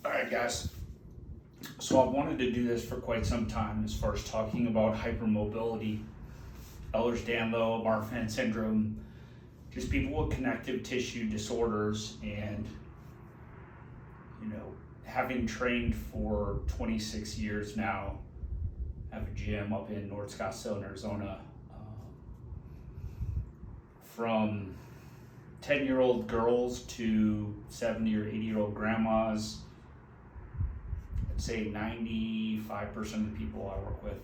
All right, guys. So I've wanted to do this for quite some time as far as talking about hypermobility, Ehlers-Danlos Syndrome, just people with connective tissue disorders, and having trained for 26 years now, have a gym up in North Scottsdale, Arizona, from 10-year-old girls to 70 or 80-year-old grandmas. I'd say 95% of the people I work with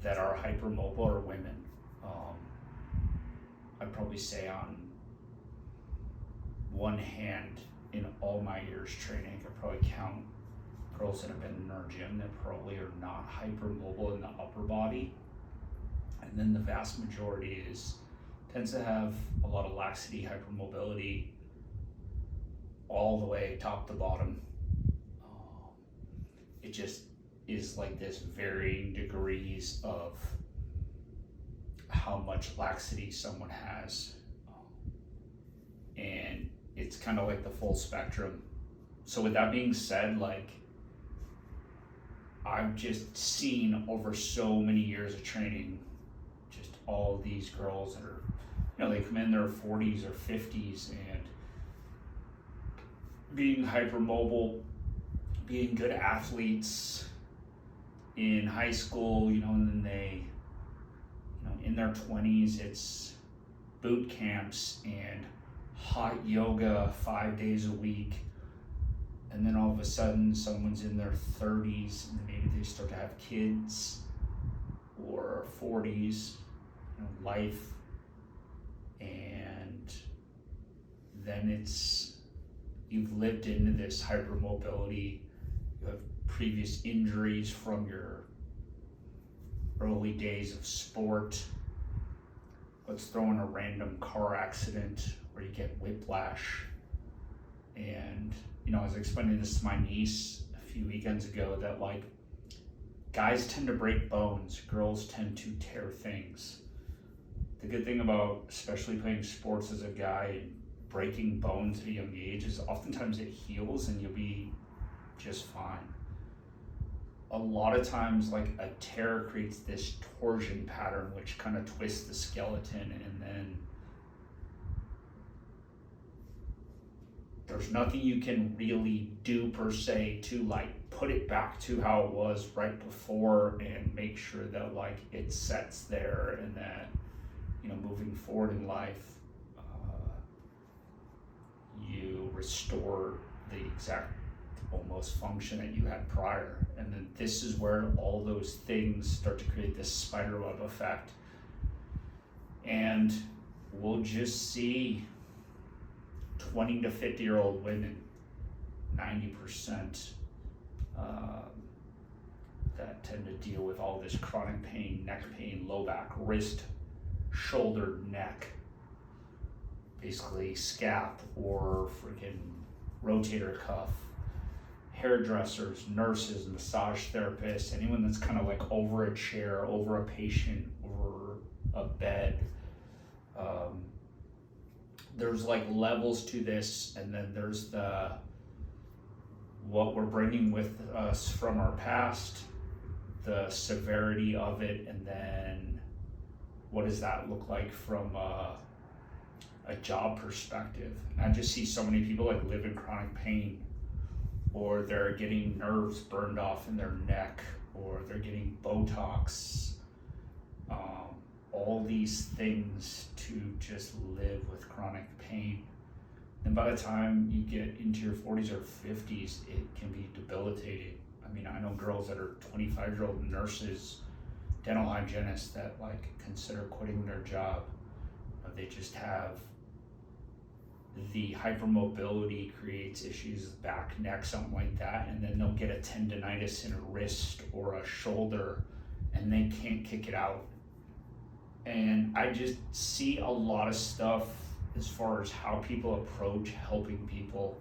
that are hypermobile are women. I'd probably say on one hand, in all my years training, I could probably count girls that have been in our gym that probably are not hypermobile in the upper body. And then the vast majority tends to have a lot of laxity, hypermobility, all the way top to bottom. It just is like this varying degrees of how much laxity someone has. And it's kind of like the full spectrum. So with that being said, I've just seen over so many years of training, just all these girls that are, they come in their 40s or 50s and being hypermobile, being good athletes in high school, and then they, in their 20s, it's boot camps and hot yoga 5 days a week. And then all of a sudden someone's in their 30s and maybe they start to have kids, or 40s, life. And then you've lived into this hypermobility, you have previous injuries from your early days of sport. Let's throw in a random car accident where you get whiplash. And, I was explaining this to my niece a few weekends ago that guys tend to break bones, girls tend to tear things. The good thing about especially playing sports as a guy, breaking bones at a young age, is oftentimes it heals and you'll be just fine. A lot of times a tear creates this torsion pattern which kind of twists the skeleton, and then there's nothing you can really do per se to put it back to how it was right before and make sure that it sets there, and that moving forward in life you restore the exact almost function that you had prior. And then this is where all those things start to create this spider web effect, and we'll just see 20 to 50-year-old women, 90%, that tend to deal with all this chronic pain, neck pain, low back, wrist, shoulder, neck, basically scap or freaking rotator cuff, hairdressers, nurses, massage therapists, anyone that's kind of over a chair, over a patient, over a bed. There's levels to this, and then there's what we're bringing with us from our past, the severity of it, and then what does that look like from a job perspective. And I just see so many people live in chronic pain, or they're getting nerves burned off in their neck, or they're getting Botox, all these things to just live with chronic pain. And by the time you get into your 40s or 50s, it can be debilitating. I know girls that are 25-year-old nurses, dental hygienists that consider quitting their job. They just have the hypermobility creates issues, back, neck, something like that, and then they'll get a tendonitis in a wrist or a shoulder, and they can't kick it out. And I just see a lot of stuff as far as how people approach helping people.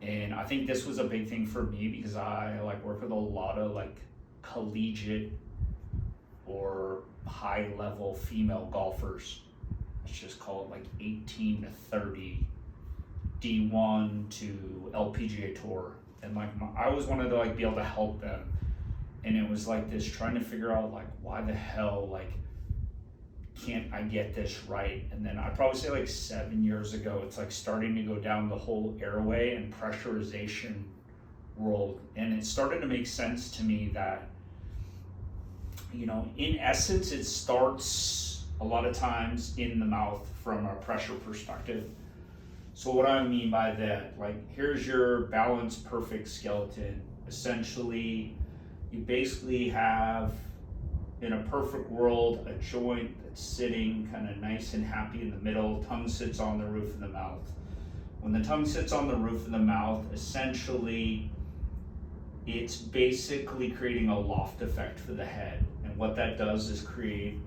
And I think this was a big thing for me because I work with a lot of collegiate or high level female golfers. Let's just call it 18 to 30, D1 to LPGA Tour. and like I always wanted to like be able to help them, and it was like this trying to figure out like why the hell like can't I get this right? And then I'd probably say like 7 years ago, it's like starting to go down the whole airway and pressurization world, and it started to make sense to me that, you know, in essence, it starts a lot of times in the mouth from a pressure perspective. So what I mean by that, like here's your balanced perfect skeleton. Essentially, you basically have, in a perfect world, a joint that's sitting kind of nice and happy in the middle. Tongue sits on the roof of the mouth. When the tongue sits on the roof of the mouth, essentially it's basically creating a loft effect for the head. And what that does is create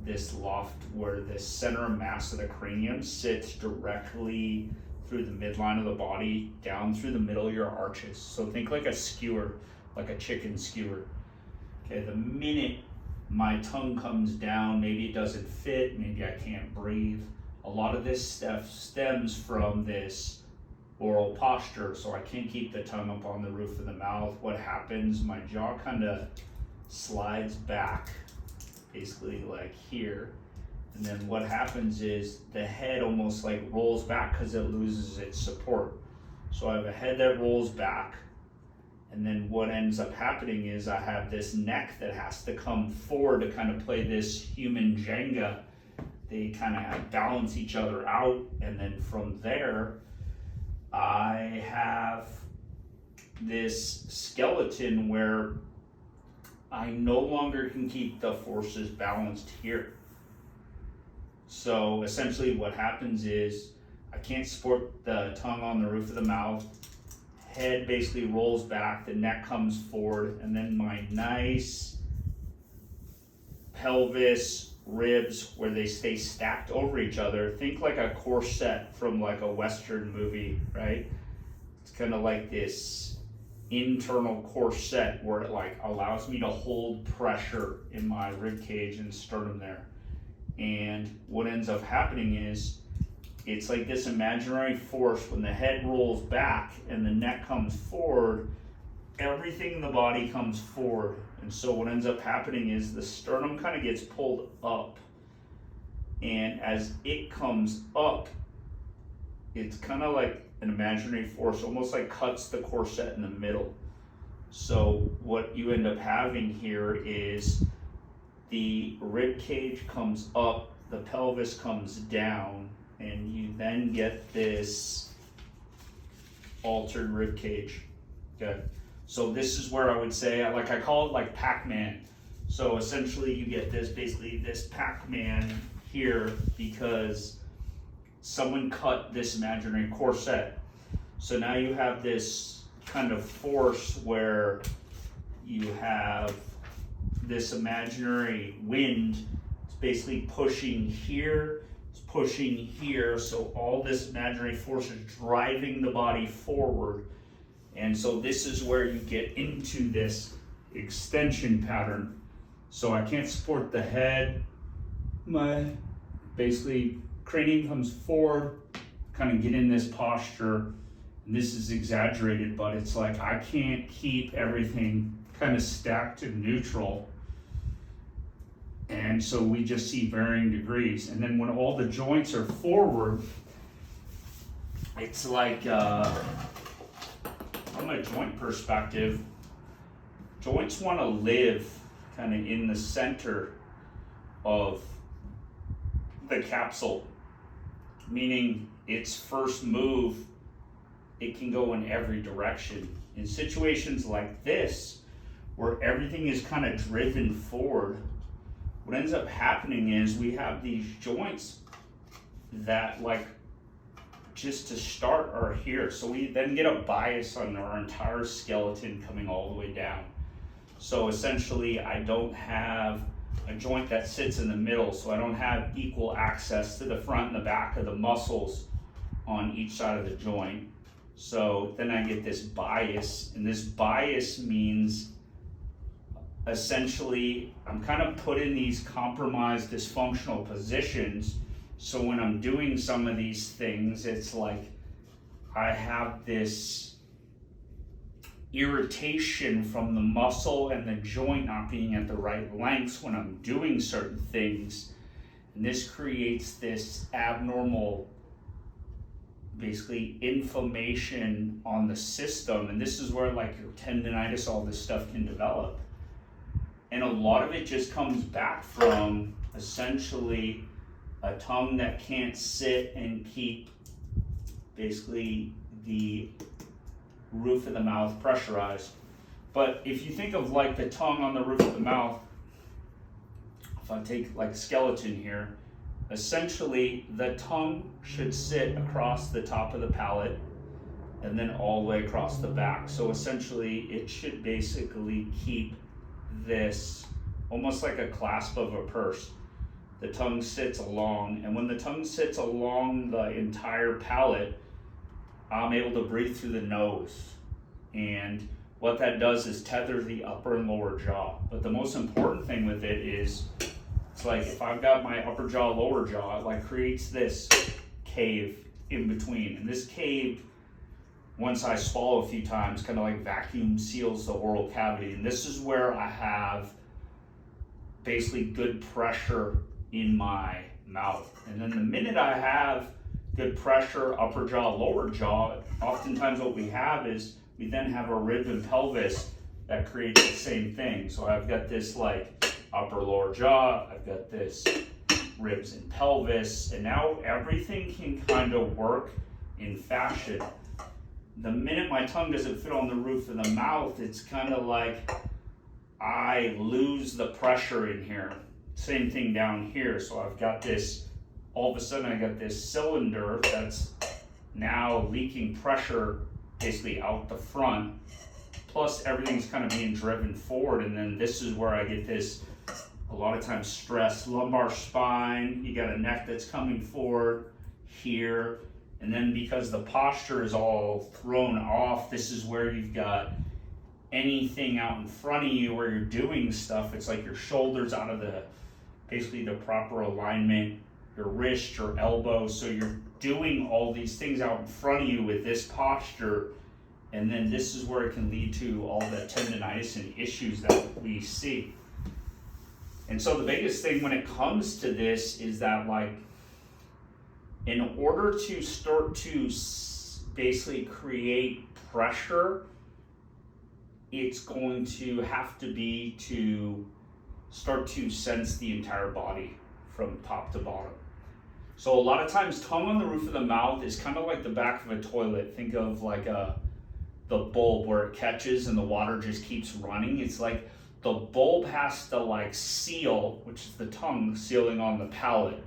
this loft where the center of mass of the cranium sits directly through the midline of the body, down through the middle of your arches. So think like a skewer, like a chicken skewer. Okay, the minute my tongue comes down, maybe it doesn't fit, maybe I can't breathe. A lot of this stuff stems from this oral posture, so I can't keep the tongue up on the roof of the mouth. What happens, my jaw kind of slides back, basically like here. And then what happens is the head almost like rolls back because it loses its support. So I have a head that rolls back, and then what ends up happening is I have this neck that has to come forward to kind of play this human Jenga. They kind of balance each other out, and then from there, I have this skeleton where I no longer can keep the forces balanced here. So essentially what happens is I can't support the tongue on the roof of the mouth. Head basically rolls back, the neck comes forward, and then my nice pelvis, ribs, where they stay stacked over each other. Think like a corset from like a Western movie, right? It's kind of like this internal corset where it like allows me to hold pressure in my rib cage and sternum there. And what ends up happening is it's like this imaginary force. When the head rolls back and the neck comes forward, everything in the body comes forward. And so what ends up happening is the sternum kind of gets pulled up, and as it comes up, it's kind of like an imaginary force, almost like cuts the corset in the middle. So what you end up having here is the rib cage comes up, the pelvis comes down, and you then get this altered rib cage. Okay. So this is where I would say, like I call it like Pac-Man. So essentially you get this, basically this Pac-Man here because someone cut this imaginary corset. So now you have this kind of force where you have this imaginary wind. It's basically pushing here, it's pushing here. So all this imaginary force is driving the body forward. And so this is where you get into this extension pattern. So I can't support the head. My basically cranium comes forward, kind of get in this posture. And this is exaggerated, but it's like I can't keep everything kind of stacked to neutral. And so we just see varying degrees. And then when all the joints are forward, it's like, from a joint perspective, joints want to live kind of in the center of the capsule, meaning its first move, it can go in every direction. In situations like this, where everything is kind of driven forward, what ends up happening is we have these joints that like just to start are here. So we then get a bias on our entire skeleton coming all the way down. So essentially I don't have a joint that sits in the middle, so I don't have equal access to the front and the back of the muscles on each side of the joint. So then I get this bias, and this bias means essentially I'm kind of put in these compromised dysfunctional positions. So when I'm doing some of these things, it's like I have this irritation from the muscle and the joint not being at the right lengths when I'm doing certain things. And this creates this abnormal, basically, inflammation on the system. And this is where like your tendonitis, all this stuff can develop. And a lot of it just comes back from essentially a tongue that can't sit and keep basically the roof of the mouth pressurized. But if you think of like the tongue on the roof of the mouth, if I take like skeleton here, essentially the tongue should sit across the top of the palate and then all the way across the back. So essentially it should basically keep this almost like a clasp of a purse. The tongue sits along, and when the tongue sits along the entire palate, I'm able to breathe through the nose. And what that does is tether the upper and lower jaw. But the most important thing with it is, it's like if I've got my upper jaw, lower jaw, it like creates this cave in between. And this cave, once I swallow a few times, kind of like vacuum seals the oral cavity. And this is where I have basically good pressure in my mouth. And then the minute I have good pressure, upper jaw, lower jaw, oftentimes what we have is we then have a rib and pelvis that creates the same thing. So I've got this like upper lower jaw, I've got this ribs and pelvis, and now everything can kind of work in fashion. The minute my tongue doesn't fit on the roof of the mouth, it's kind of like I lose the pressure in here. Same thing down here. So I've got this, all of a sudden I got this cylinder that's now leaking pressure basically out the front, plus everything's kind of being driven forward. And then this is where I get this, a lot of times, stress, lumbar spine. You got a neck that's coming forward here. And then because the posture is all thrown off, this is where you've got anything out in front of you where you're doing stuff. It's like your shoulders out of the, basically the proper alignment, your wrist, your elbow. So you're doing all these things out in front of you with this posture. And then this is where it can lead to all the tendonitis and issues that we see. And so the biggest thing when it comes to this is that, like, in order to start to basically create pressure, it's going to have to be to start to sense the entire body from top to bottom. So a lot of times tongue on the roof of the mouth is kind of like the back of a toilet. Think of like the bulb where it catches and the water just keeps running. It's like the bulb has to like seal, which is the tongue sealing on the palate.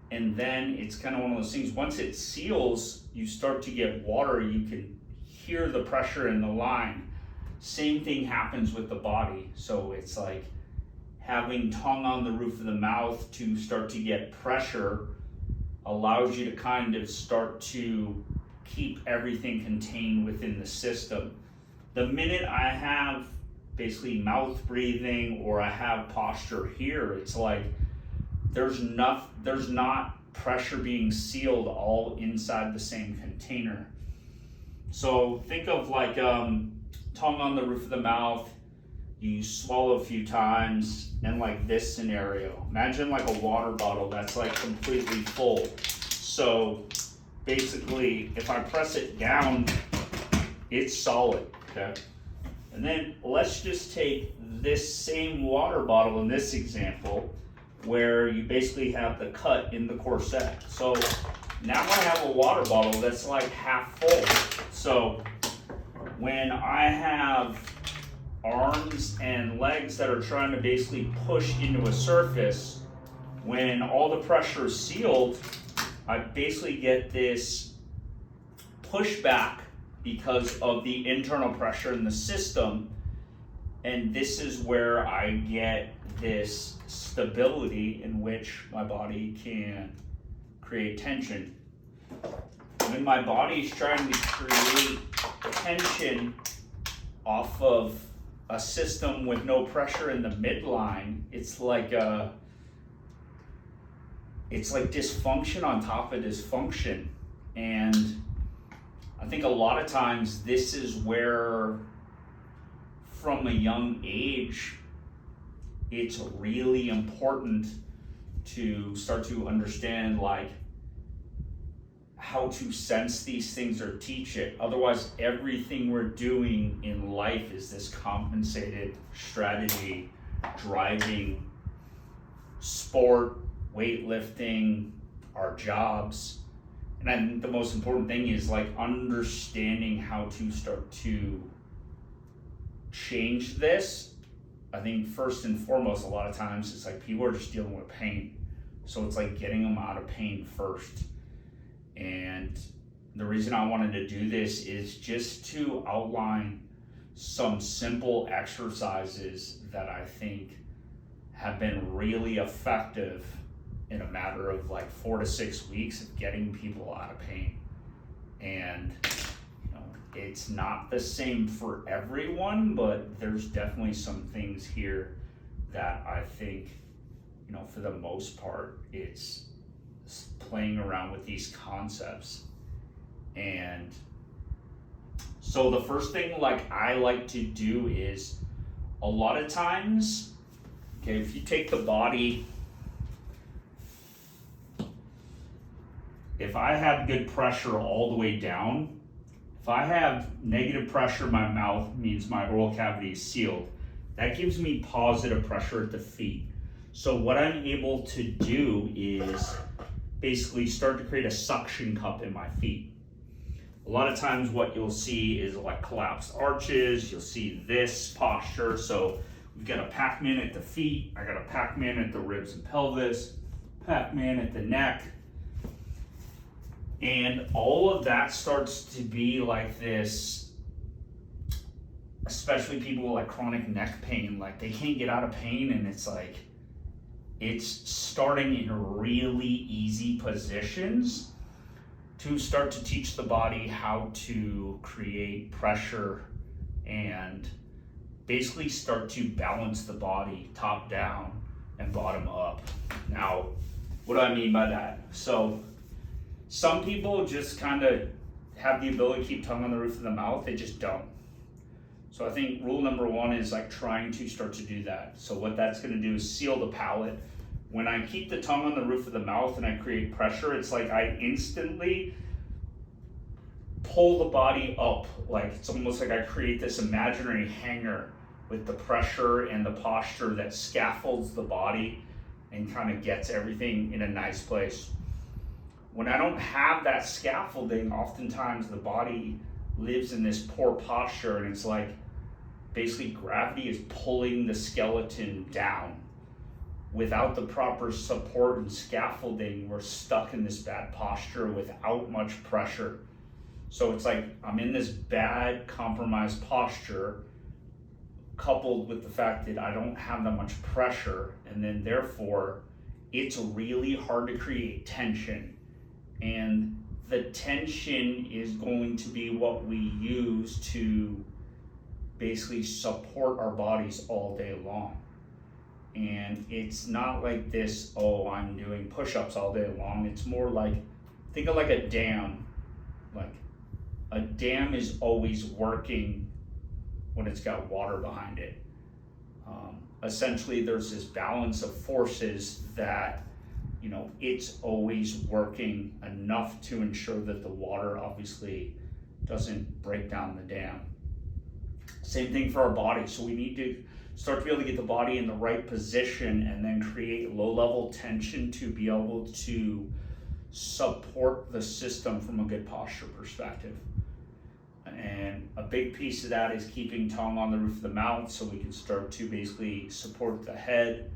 And then it's kind of one of those things, once it seals, you start to get water, you can hear the pressure in the line. Same thing happens with the body. So it's like having tongue on the roof of the mouth to start to get pressure allows you to kind of start to keep everything contained within the system. The minute I have basically mouth breathing or I have posture here, it's like there's not pressure being sealed all inside the same container. So think of like tongue on the roof of the mouth, you swallow a few times, and like this scenario. Imagine like a water bottle that's like completely full. So basically, if I press it down, it's solid, okay? And then let's just take this same water bottle in this example, where you basically have the cut in the corset. So now I have a water bottle that's like half full. So when I have arms and legs that are trying to basically push into a surface, when all the pressure is sealed, I basically get this pushback because of the internal pressure in the system. And this is where I get this stability in which my body can create tension. When my body is trying to create tension off of a system with no pressure in the midline, it's like dysfunction on top of dysfunction. And I think a lot of times this is where from a young age, it's really important to start to understand like how to sense these things or teach it. Otherwise, everything we're doing in life is this compensated strategy, driving, sport, weightlifting, our jobs. And I think the most important thing is like understanding how to start to change this. I think first and foremost, a lot of times it's like people are just dealing with pain. So it's like getting them out of pain first. And the reason I wanted to do this is just to outline some simple exercises that I think have been really effective in a matter of like 4 to 6 weeks of getting people out of pain. And it's not the same for everyone, but there's definitely some things here that I think, for the most part, it's playing around with these concepts. And so the first thing like I like to do is a lot of times, okay, if you take the body, if I have good pressure all the way down, if I have negative pressure in my mouth, means my oral cavity is sealed. That gives me positive pressure at the feet. So what I'm able to do is basically start to create a suction cup in my feet. A lot of times what you'll see is like collapsed arches, you'll see this posture. So we've got a Pac-Man at the feet, I got a Pac-Man at the ribs and pelvis, Pac-Man at the neck. And all of that starts to be like this, especially people with like chronic neck pain, like they can't get out of pain, and it's like, it's starting in really easy positions to start to teach the body how to create pressure and basically start to balance the body top down and bottom up. Now, what do I mean by that? So some people just kind of have the ability to keep tongue on the roof of the mouth, they just don't. So I think rule number one is like trying to start to do that. So what that's gonna do is seal the palate. When I keep the tongue on the roof of the mouth and I create pressure, it's like I instantly pull the body up. Like it's almost like I create this imaginary hanger with the pressure and the posture that scaffolds the body and kind of gets everything in a nice place. When I don't have that scaffolding, oftentimes the body lives in this poor posture, and it's like basically gravity is pulling the skeleton down. Without the proper support and scaffolding, we're stuck in this bad posture without much pressure. So it's like I'm in this bad compromised posture coupled with the fact that I don't have that much pressure, and then therefore it's really hard to create tension. And the tension is going to be what we use to basically support our bodies all day long. And it's not like this, oh, I'm doing push-ups all day long. It's more like, think of like a dam. Like a dam is always working when it's got water behind it. Essentially, there's this balance of forces that it's always working enough to ensure that the water obviously doesn't break down the dam. Same thing for our body. So we need to start to be able to get the body in the right position and then create low-level tension to be able to support the system from a good posture perspective. And a big piece of that is keeping tongue on the roof of the mouth so we can start to basically support the head.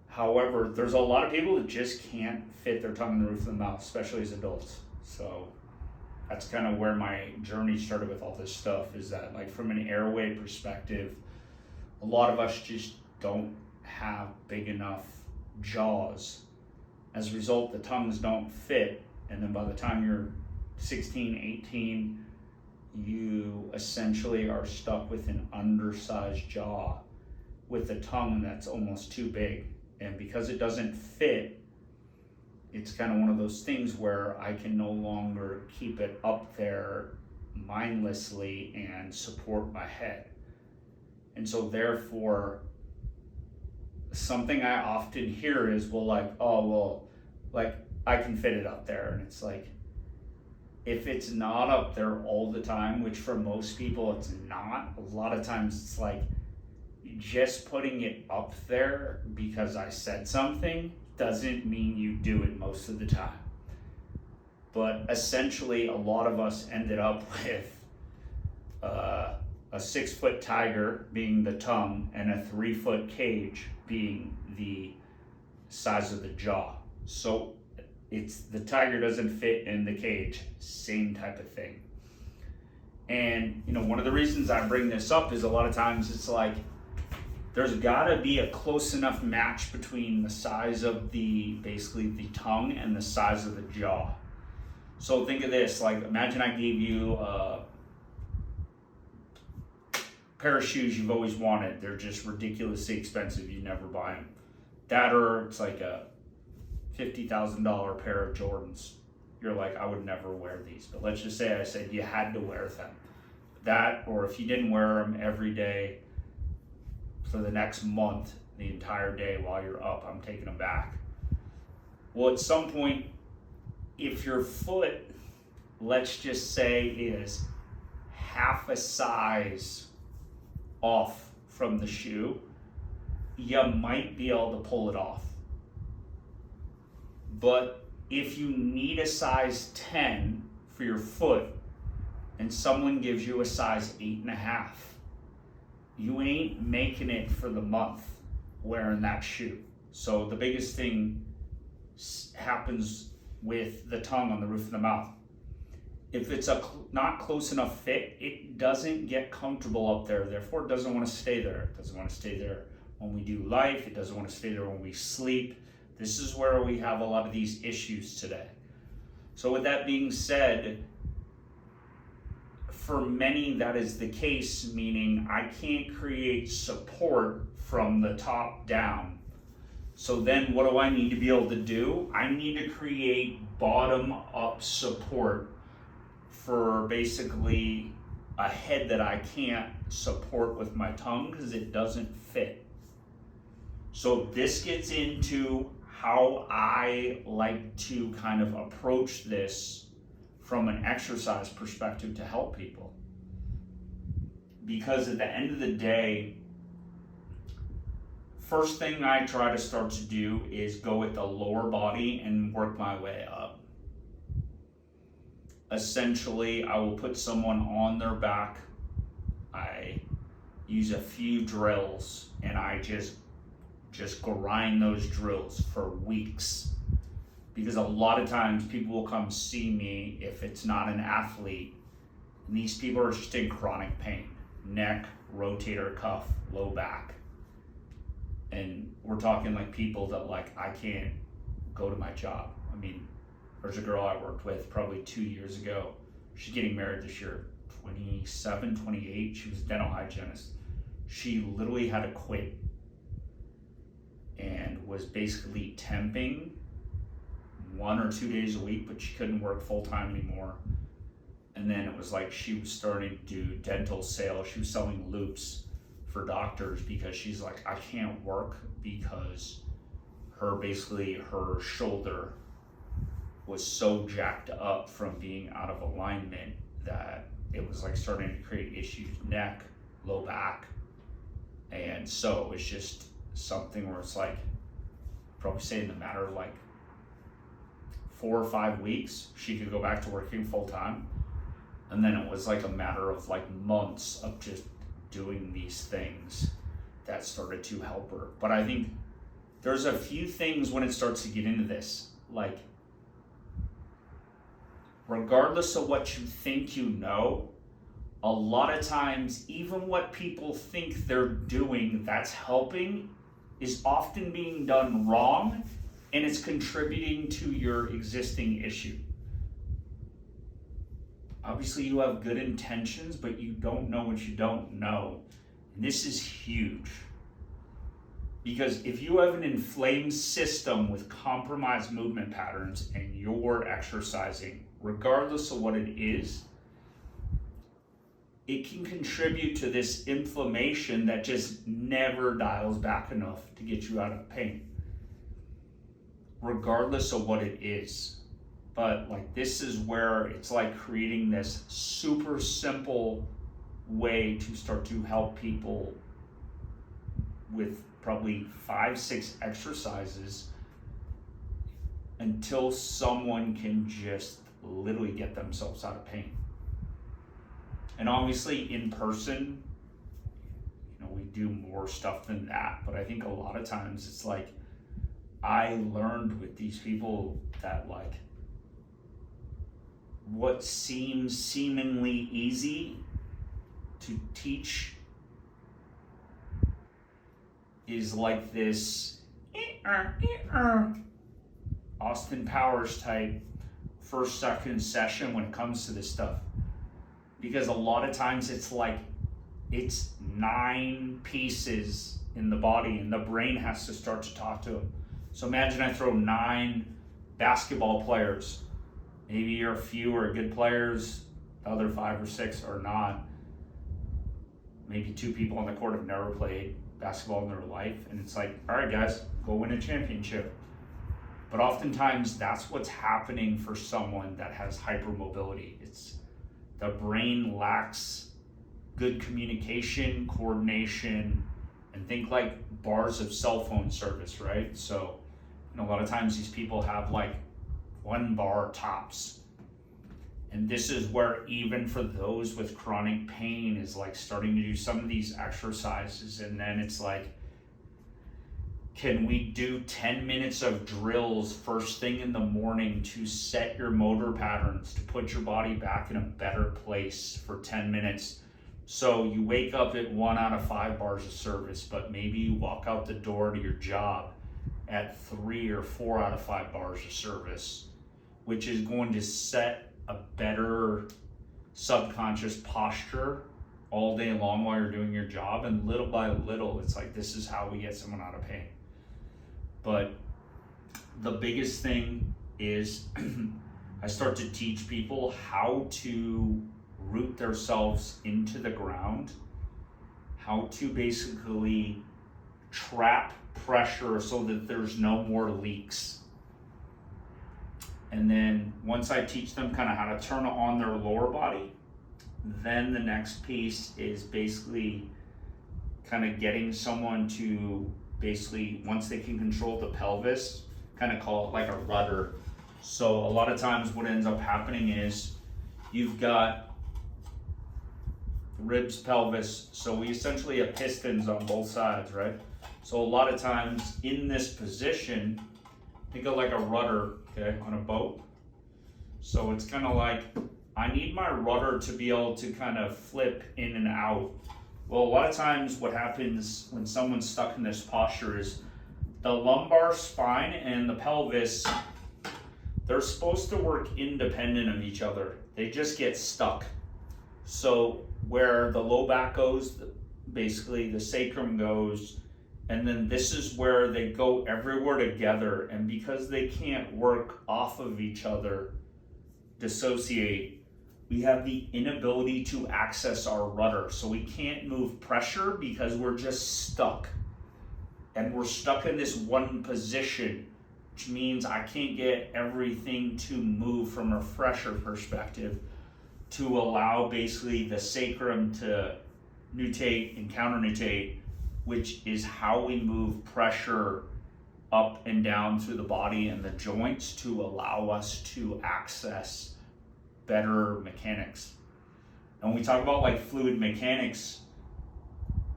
However, there's a lot of people that just can't fit their tongue on the roof of the mouth, especially as adults. So that's kind of where my journey started with all this stuff, is that like from an airway perspective, a lot of us just don't have big enough jaws. As a result, the tongues don't fit. And then by the time you're 16, 18, you essentially are stuck with an undersized jaw with a tongue that's almost too big. And because it doesn't fit, it's kind of one of those things where I can no longer keep it up there mindlessly and support my head. And so therefore, something I often hear is, well, like, oh, well, like, I can fit it up there. And it's like, if it's not up there all the time, which for most people it's not, a lot of times it's like, just putting it up there because I said something doesn't mean you do it most of the time. But essentially, a lot of us ended up with a 6-foot tiger being the tongue and a 3-foot cage being the size of the jaw. So it's the tiger doesn't fit in the cage, same type of thing. And one of the reasons I bring this up is a lot of times it's like, there's gotta be a close enough match between the size of basically the tongue and the size of the jaw. So think of this, like imagine I gave you a pair of shoes you've always wanted. They're just ridiculously expensive, you never buy them. That, or it's like a $50,000 pair of Jordans. You're like, I would never wear these. But let's just say I said you had to wear them. That, or if you didn't wear them every day for the next month, the entire day while you're up, I'm taking them back. Well, at some point, if your foot, let's just say, is half a size off from the shoe, you might be able to pull it off. But if you need a size 10 for your foot and someone gives you a size 8.5, you ain't making it for the month wearing that shoe. So the biggest thing happens with the tongue on the roof of the mouth. If it's a not close enough fit, it doesn't get comfortable up there. Therefore, it doesn't want to stay there. It doesn't want to stay there when we do life. It doesn't want to stay there when we sleep. This is where we have a lot of these issues today. So with that being said, for many that is the case, meaning I can't create support from the top down. So then what do I need to be able to do? I need to create bottom-up support for basically a head that I can't support with my tongue because it doesn't fit. So this gets into how I like to kind of approach this from an exercise perspective to help people. Because at the end of the day, first thing I try to start to do is go with the lower body and work my way up. Essentially, I will put someone on their back. I use a few drills and I just grind those drills for weeks. Because a lot of times people will come see me if it's not an athlete, and these people are just in chronic pain. Neck, rotator cuff, low back. And we're talking like people that like, I can't go to my job. I mean, there's a girl I worked with probably 2 years ago. She's getting married this year, 27, 28. She was a dental hygienist. She literally had to quit and was basically temping 1 or 2 days a week, but she couldn't work full time anymore. And then it was like she was starting to do dental sales. She was selling loops for doctors because she's like, I can't work because her shoulder was so jacked up from being out of alignment that it was like starting to create issues, neck, low back. And so it's just something where it's like, probably say in the matter of like 4 or 5 weeks, she could go back to working full time. And then it was like a matter of like months of just doing these things that started to help her. But I think there's a few things when it starts to get into this, like regardless of what you think you know, a lot of times, even what people think they're doing that's helping is often being done wrong, and it's contributing to your existing issue. Obviously, you have good intentions, but you don't know what you don't know. And this is huge. Because if you have an inflamed system with compromised movement patterns and you're exercising, regardless of what it is it can contribute to this inflammation that just never dials back enough to get you out of pain, regardless of what it is. But like, this is where it's like creating this super simple way to start to help people with probably 5-6 exercises until someone can just literally get themselves out of pain. And obviously in person, we do more stuff than that, but I think a lot of times it's like, I learned with these people that like, what seems seemingly easy to teach is like this Austin Powers type first, second session when it comes to this stuff. Because a lot of times it's like, it's 9 pieces in the body and the brain has to start to talk to them. So imagine I throw 9 basketball players. Maybe a few are good players, the other 5 or 6 are not. Maybe 2 people on the court have never played basketball in their life. And it's like, all right, guys, go win a championship. But oftentimes that's what's happening for someone that has hypermobility. It's the brain lacks good communication, coordination, and think like bars of cell phone service, right? So, a lot of times these people have like 1 bar tops. And this is where even for those with chronic pain is like starting to do some of these exercises, and then it's like, can we do 10 minutes of drills first thing in the morning to set your motor patterns, to put your body back in a better place for 10 minutes? So you wake up at 1 out of 5 bars of service, but maybe you walk out the door to your job at 3 or 4 out of 5 bars of service, which is going to set a better subconscious posture all day long while you're doing your job. And little by little, it's like, this is how we get someone out of pain. But the biggest thing is I start to teach people how to root themselves into the ground, how to basically trap pressure so that there's no more leaks. And then once I teach them kind of how to turn on their lower body, then the next piece is basically kind of getting someone to basically, once they can control the pelvis, kind of call it like a rudder. So a lot of times what ends up happening is you've got ribs, pelvis, so we essentially have pistons on both sides, right? So a lot of times in this position, think of like a rudder, okay, on a boat. So it's kind of like, I need my rudder to be able to kind of flip in and out. Well, a lot of times what happens when someone's stuck in this posture is the lumbar spine and the pelvis, they're supposed to work independent of each other. They just get stuck. So where the low back goes, basically the sacrum goes, and then this is where they go everywhere together. And because they can't work off of each other, dissociate, we have the inability to access our rudder. So we can't move pressure because we're just stuck. And we're stuck in this one position, which means I can't get everything to move from a pressure perspective to allow basically the sacrum to nutate and counter-nutate, which is how we move pressure up and down through the body and the joints to allow us to access better mechanics. And when we talk about like fluid mechanics,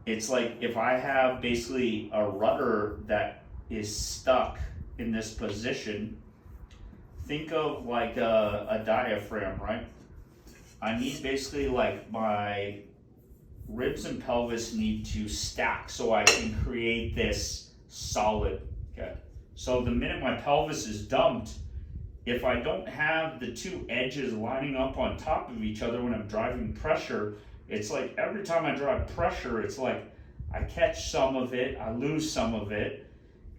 it's like if I have basically a rudder that is stuck in this position, think of like a diaphragm, right? I need basically like my ribs and pelvis need to stack so I can create this solid, okay? So the minute my pelvis is dumped, if I don't have the 2 edges lining up on top of each other when I'm driving pressure, it's like every time I drive pressure, it's like I catch some of it, I lose some of it,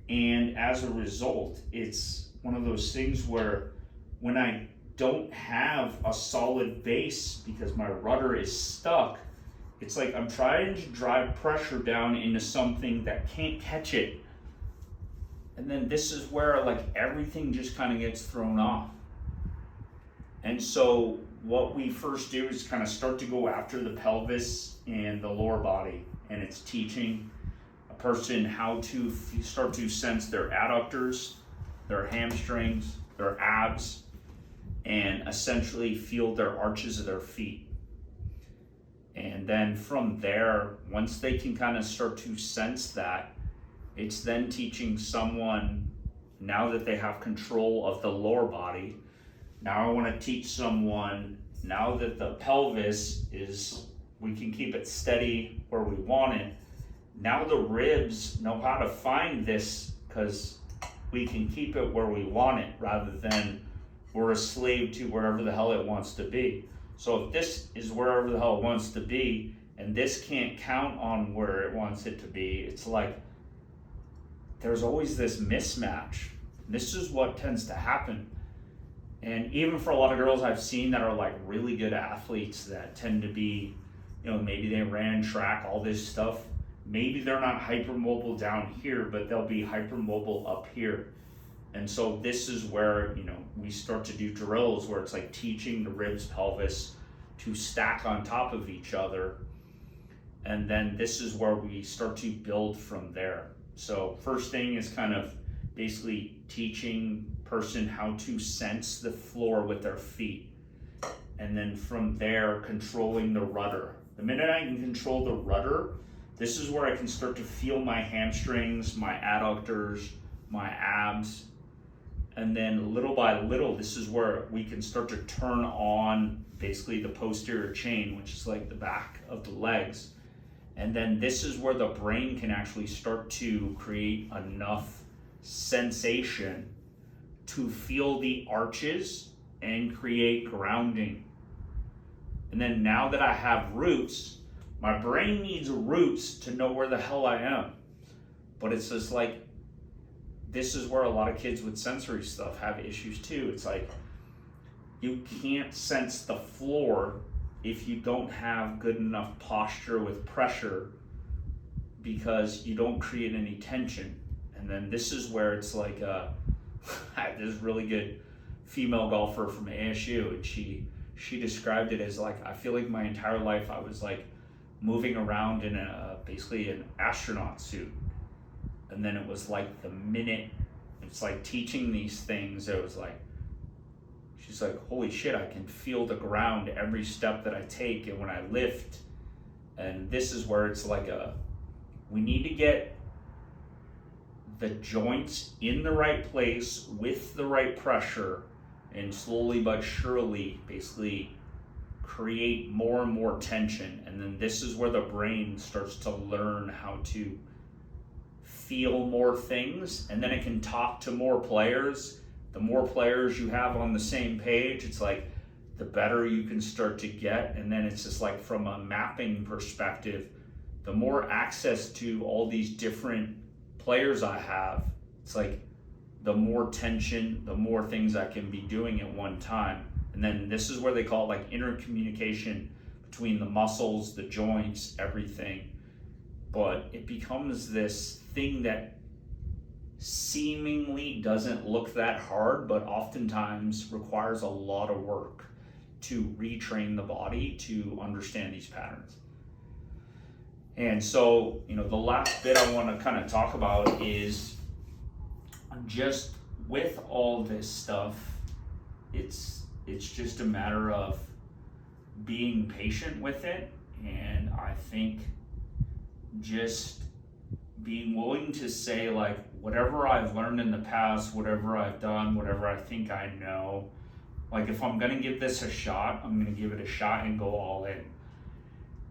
and as a result, it's one of those things where when I don't have a solid base because my rudder is stuck, It's like I'm trying to drive pressure down into something that can't catch it. And then this is where like everything just kind of gets thrown off. And so what we first do is kind of start to go after the pelvis and the lower body. And it's teaching a person how to start to sense their adductors, their hamstrings, their abs, and essentially feel their arches of their feet. And then from there, once they can kind of start to sense that, it's then teaching someone, now that they have control of the lower body, now I want to teach someone, now that the pelvis is, we can keep it steady where we want it, now the ribs know how to find this because we can keep it where we want it rather than we're a slave to wherever the hell it wants to be. So if this is wherever the hell it wants to be and this can't count on where it wants it to be, it's like there's always this mismatch. This is what tends to happen. And even for a lot of girls I've seen that are like really good athletes that tend to be, you know, maybe they ran track, all this stuff. Maybe they're not hypermobile down here, but they'll be hypermobile up here. And so this is where, you know, we start to do drills where it's like teaching the ribs, pelvis to stack on top of each other. And then this is where we start to build from there. So first thing is kind of basically teaching person how to sense the floor with their feet. And then from there, controlling the rudder. The minute I can control the rudder, this is where I can start to feel my hamstrings, my adductors, my abs. And then little by little, this is where we can start to turn on basically the posterior chain, which is like the back of the legs. And then this is where the brain can actually start to create enough sensation to feel the arches and create grounding. And then now that I have roots, my brain needs roots to know where the hell I am. But it's just like, this is where a lot of kids with sensory stuff have issues too. It's like, you can't sense the floor if you don't have good enough posture with pressure because you don't create any tension. And then this is where it's like, this really good female golfer from ASU, and she described it as like, I feel like my entire life I was like moving around in basically an astronaut suit. And then it was like the minute it's like teaching these things, it was like, she's like, holy shit, I can feel the ground every step that I take and when I lift. And this is where it's like we need to get the joints in the right place with the right pressure and slowly but surely basically create more and more tension. And then this is where the brain starts to learn how to feel more things, and then it can talk to more players. The more players you have on the same page, it's like the better you can start to get. And then it's just like from a mapping perspective, the more access to all these different players I have, it's like the more tension, the more things I can be doing at one time. And then this is where they call it like intercommunication between the muscles, the joints, everything. But it becomes this thing that seemingly doesn't look that hard, but oftentimes requires a lot of work to retrain the body to understand these patterns. And so, you know, the last bit I want to kind of talk about is just with all this stuff, it's just a matter of being patient with it. And I think just being willing to say, like, whatever I've learned in the past, whatever I've done, whatever I think I know, like, if I'm going to give this a shot, I'm going to give it a shot and go all in.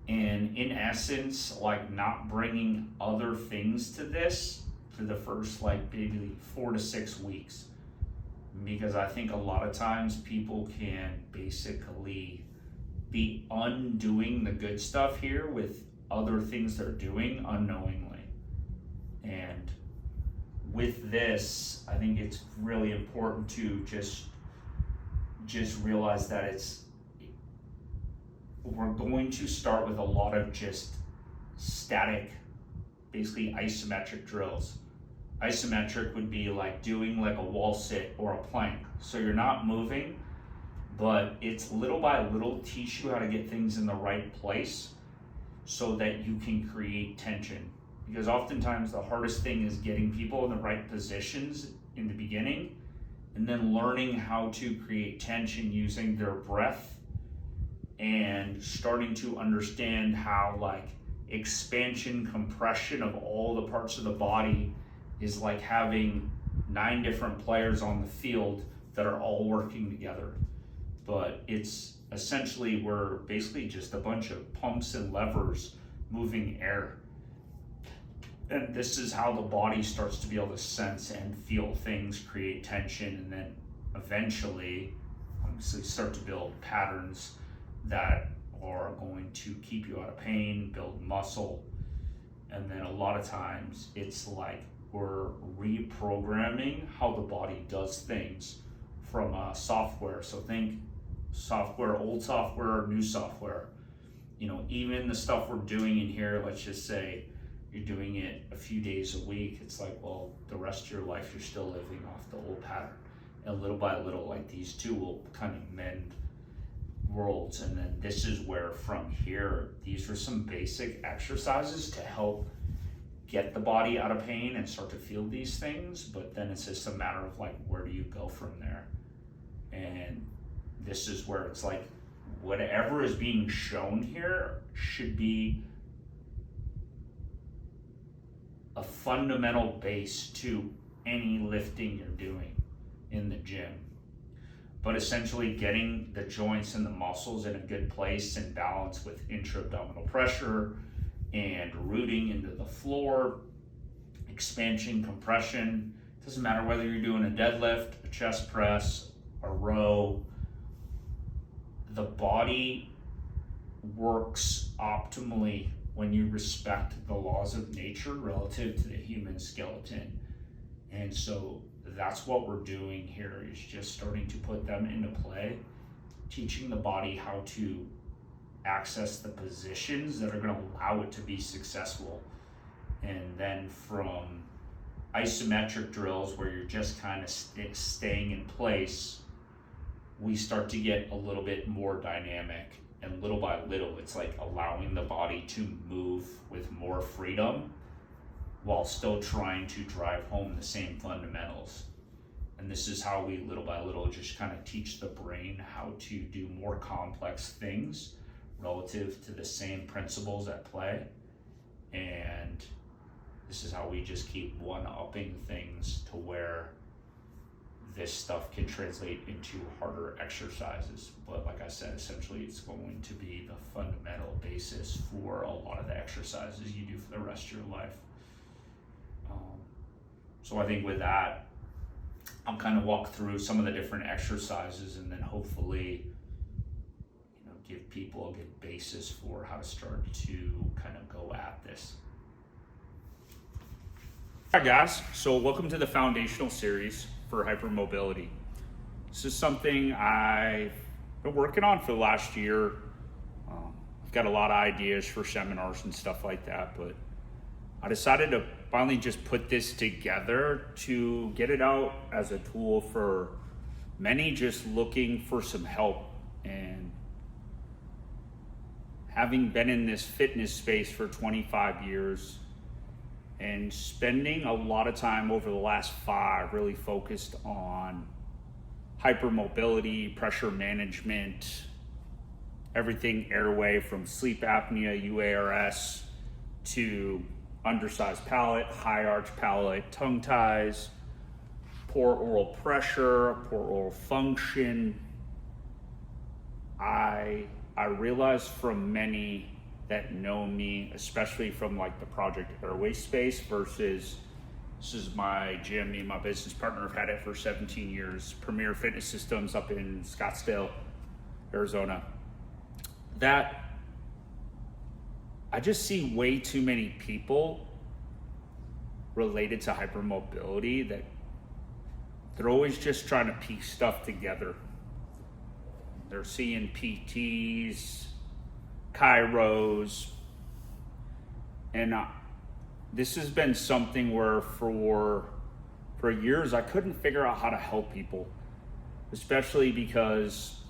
And in essence, like, not bringing other things to this for the first, like, maybe 4 to 6 weeks. Because I think a lot of times people can basically be undoing the good stuff here with other things they're doing unknowingly. And with this, I think it's really important to just realize that we're going to start with a lot of just static, basically isometric drills. Isometric would be like doing like a wall sit or a plank. So you're not moving, but it's little by little teach you how to get things in the right place so that you can create tension. Because oftentimes the hardest thing is getting people in the right positions in the beginning, and then learning how to create tension using their breath and starting to understand how like expansion, compression of all the parts of the body is like having 9 different players on the field that are all working together. But it's essentially, we're basically just a bunch of pumps and levers moving air. And this is how the body starts to be able to sense and feel things, create tension, and then eventually obviously start to build patterns that are going to keep you out of pain, build muscle. And then a lot of times it's like we're reprogramming how the body does things from software. So think software, old software, new software. You know, even the stuff we're doing in here, let's just say you're doing it a few days a week, it's like, well, the rest of your life you're still living off the old pattern. And little by little, like these two will kind of mend worlds. And then this is where from here, these are some basic exercises to help get the body out of pain and start to feel these things. But then it's just a matter of like, where do you go from there? And this is where it's like, whatever is being shown here should be a fundamental base to any lifting you're doing in the gym. But essentially getting the joints and the muscles in a good place and balance with intra-abdominal pressure and rooting into the floor, expansion, compression. Doesn't matter whether you're doing a deadlift, a chest press, a row. The body works optimally when you respect the laws of nature relative to the human skeleton. And so that's what we're doing here, is just starting to put them into play, teaching the body how to access the positions that are going to allow it to be successful. And then from isometric drills where you're just kind of staying in place, we start to get a little bit more dynamic. And little by little, it's like allowing the body to move with more freedom while still trying to drive home the same fundamentals. And this is how we little by little just kind of teach the brain how to do more complex things relative to the same principles at play. And this is how we just keep one-upping things to where this stuff can translate into harder exercises. But like I said, essentially it's going to be the fundamental basis for a lot of the exercises you do for the rest of your life. So I think with that, I'll kind of walk through some of the different exercises and then hopefully, give people a good basis for how to start to kind of go at this. Hi guys, so welcome to the foundational series for hypermobility. This is something I've been working on for the last year. I've got a lot of ideas for seminars and stuff like that, but I decided to finally just put this together to get it out as a tool for many just looking for some help. And having been in this fitness space for 25 years and spending a lot of time over the last 5 really focused on hypermobility, pressure management, everything airway from sleep apnea, UARS, to undersized palate, high arch palate, tongue ties, poor oral pressure, poor oral function. I realized from many that know me, especially from like the Project Airway space versus, this is my gym, me and my business partner have had it for 17 years, Premier Fitness Systems up in Scottsdale, Arizona, that I just see way too many people related to hypermobility that they're always just trying to piece stuff together. They're seeing PTs, chiros, and this has been something where for years I couldn't figure out how to help people, especially because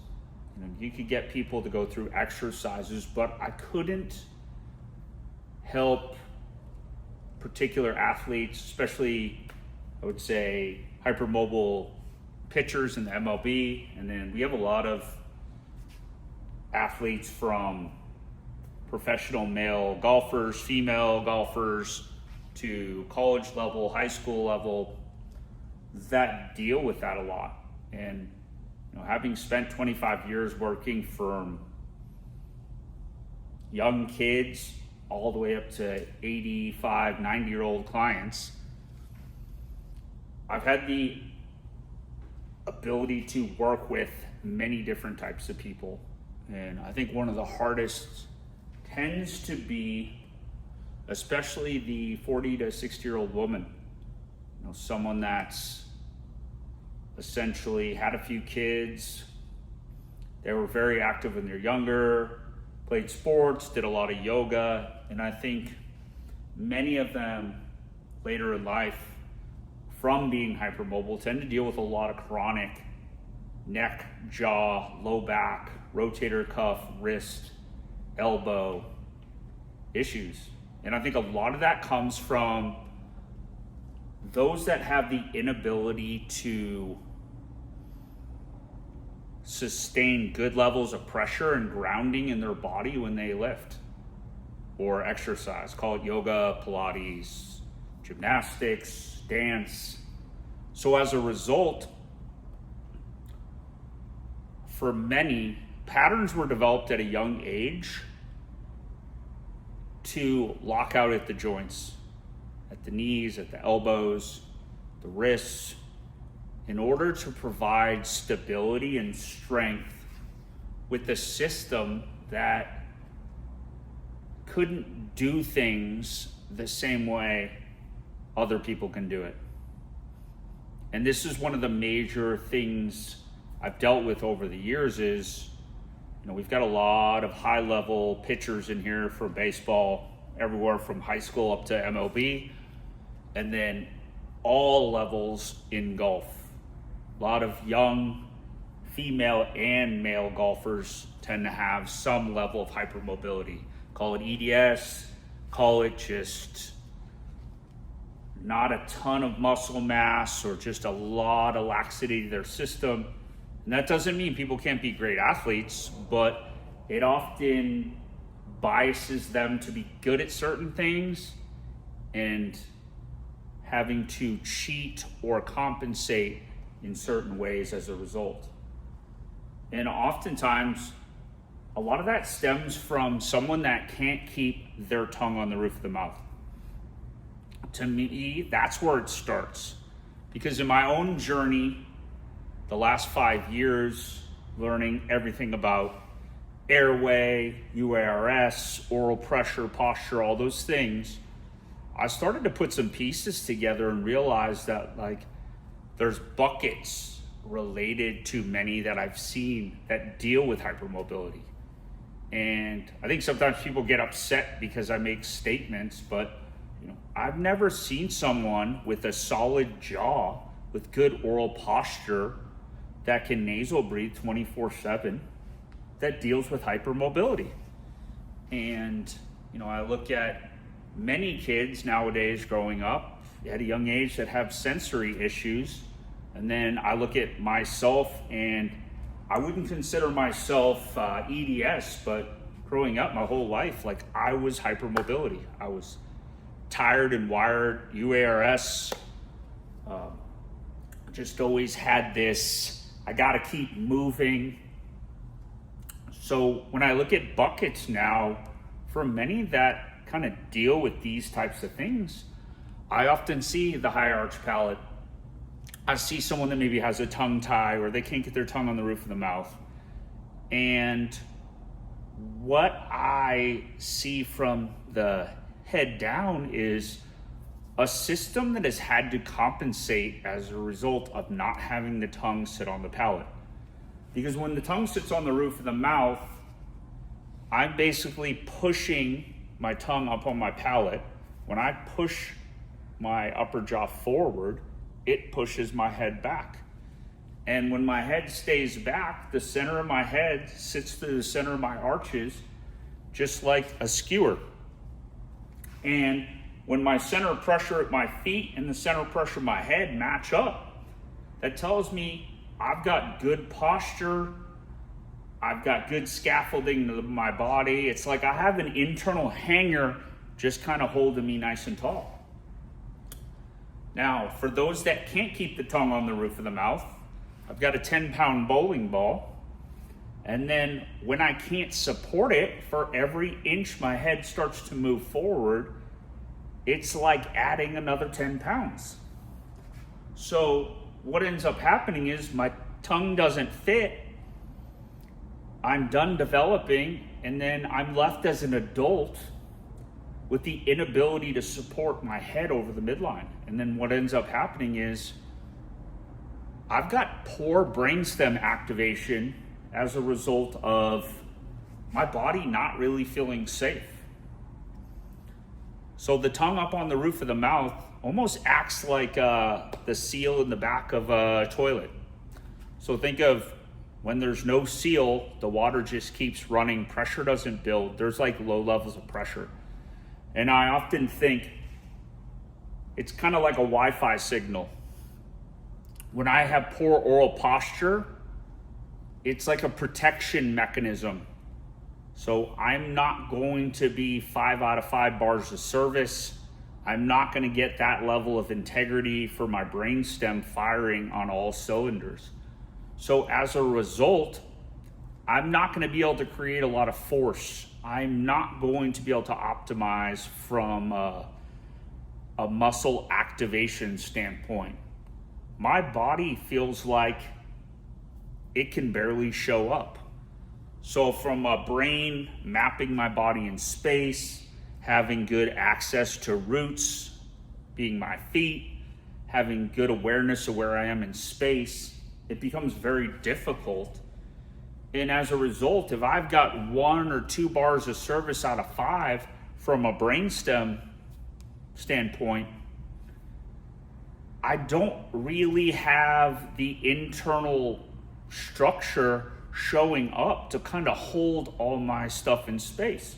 you could get people to go through exercises, but I couldn't help particular athletes, especially I would say hypermobile pitchers in the MLB, and then we have a lot of athletes from professional male golfers, female golfers, to college level, high school level, that deal with that a lot. And having spent 25 years working from young kids all the way up to 85, 90-year-old clients, I've had the ability to work with many different types of people. And I think one of the hardest tends to be, especially the 40 to 60-year-old woman, someone that's essentially had a few kids, they were very active when they're younger, played sports, did a lot of yoga, and I think many of them later in life, from being hypermobile, tend to deal with a lot of chronic neck, jaw, low back, rotator cuff, wrist, elbow issues. And I think a lot of that comes from those that have the inability to sustain good levels of pressure and grounding in their body when they lift or exercise. Call it yoga, Pilates, gymnastics, dance. So as a result, for many, patterns were developed at a young age to lock out at the joints, at the knees, at the elbows, the wrists, in order to provide stability and strength with a system that couldn't do things the same way other people can do it. And this is one of the major things I've dealt with over the years is, we've got a lot of high-level pitchers in here for baseball, everywhere from high school up to MLB, and then all levels in golf. A lot of young female and male golfers tend to have some level of hypermobility. Call it EDS, call it just not a ton of muscle mass or just a lot of laxity to their system. And that doesn't mean people can't be great athletes, but it often biases them to be good at certain things and having to cheat or compensate in certain ways as a result. And oftentimes, a lot of that stems from someone that can't keep their tongue on the roof of the mouth. To me, that's where it starts. Because in my own journey, the last 5 years, learning everything about airway, UARS, oral pressure, posture, all those things, I started to put some pieces together and realized that there's buckets related to many that I've seen that deal with hypermobility. And I think sometimes people get upset because I make statements, but I've never seen someone with a solid jaw, with good oral posture, that can nasal breathe 24/7, that deals with hypermobility. And I look at many kids nowadays growing up at a young age that have sensory issues, and then I look at myself, and I wouldn't consider myself EDS, but growing up my whole life, I was hypermobility. I was tired and wired, UARS, just always had this, I gotta keep moving. So when I look at buckets now, for many that kind of deal with these types of things, I often see the high arch palate. I see someone that maybe has a tongue tie or they can't get their tongue on the roof of the mouth. And what I see from the head down is a system that has had to compensate as a result of not having the tongue sit on the palate. Because when the tongue sits on the roof of the mouth, I'm basically pushing my tongue up on my palate. When I push my upper jaw forward, it pushes my head back. And when my head stays back, the center of my head sits through the center of my arches, just like a skewer. And when my center of pressure at my feet and the center of pressure of my head match up, that tells me I've got good posture, I've got good scaffolding to my body. It's like I have an internal hanger just kind of holding me nice and tall. Now, for those that can't keep the tongue on the roof of the mouth, I've got a 10-pound bowling ball. And then when I can't support it, for every inch my head starts to move forward, it's like adding another 10 pounds. So what ends up happening is my tongue doesn't fit. I'm done developing, and then I'm left as an adult with the inability to support my head over the midline. And then what ends up happening is I've got poor brainstem activation as a result of my body not really feeling safe. So the tongue up on the roof of the mouth almost acts like the seal in the back of a toilet. So think of when there's no seal, the water just keeps running, pressure doesn't build, there's like low levels of pressure. And I often think it's kind of like a Wi-Fi signal. When I have poor oral posture, it's like a protection mechanism. So I'm not going to be 5 out of 5 bars of service. I'm not going to get that level of integrity for my brainstem firing on all cylinders. So as a result, I'm not going to be able to create a lot of force. I'm not going to be able to optimize from a muscle activation standpoint. My body feels like it can barely show up. So from a brain mapping my body in space, having good access to roots, being my feet, having good awareness of where I am in space, it becomes very difficult. And as a result, if I've got 1 or 2 bars of service out of 5 from a brainstem standpoint, I don't really have the internal structure showing up to kind of hold all my stuff in space.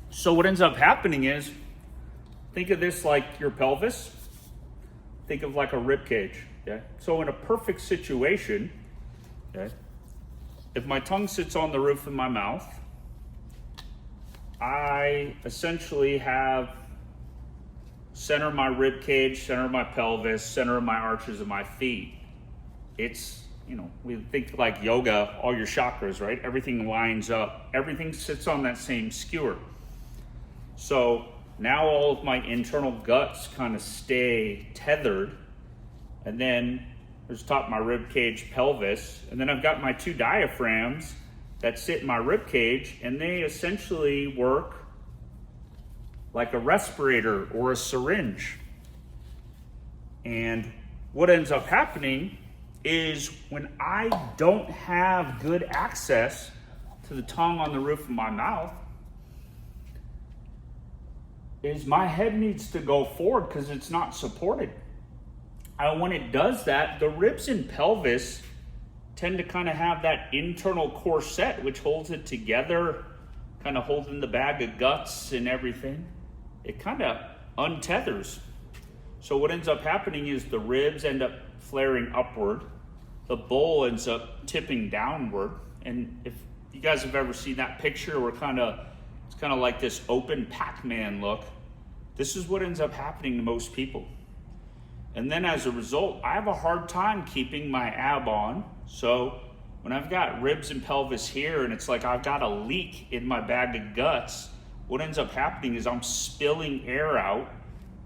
So what ends up happening is, think of this like your pelvis. Think of like a rib cage. Okay? So in a perfect situation, okay, if my tongue sits on the roof of my mouth, I essentially have center of my rib cage, center of my pelvis, center of my arches of my feet. It's, we think like yoga, all your chakras, right? Everything lines up. Everything sits on that same skewer. So now all of my internal guts kind of stay tethered. And then there's top of my rib cage, pelvis. And then I've got my 2 diaphragms that sit in my rib cage, and they essentially work like a respirator or a syringe. And what ends up happening is when I don't have good access to the tongue on the roof of my mouth, is my head needs to go forward because it's not supported. And when it does that, the ribs and pelvis tend to kind of have that internal corset which holds it together, kind of holding the bag of guts and everything. It kind of untethers. So what ends up happening is the ribs end up flaring upward, the bowl ends up tipping downward. And if you guys have ever seen that picture where it's kind of like this open Pac-Man look, this is what ends up happening to most people. And then as a result, I have a hard time keeping my ab on. So when I've got ribs and pelvis here and it's like I've got a leak in my bag of guts, what ends up happening is I'm spilling air out.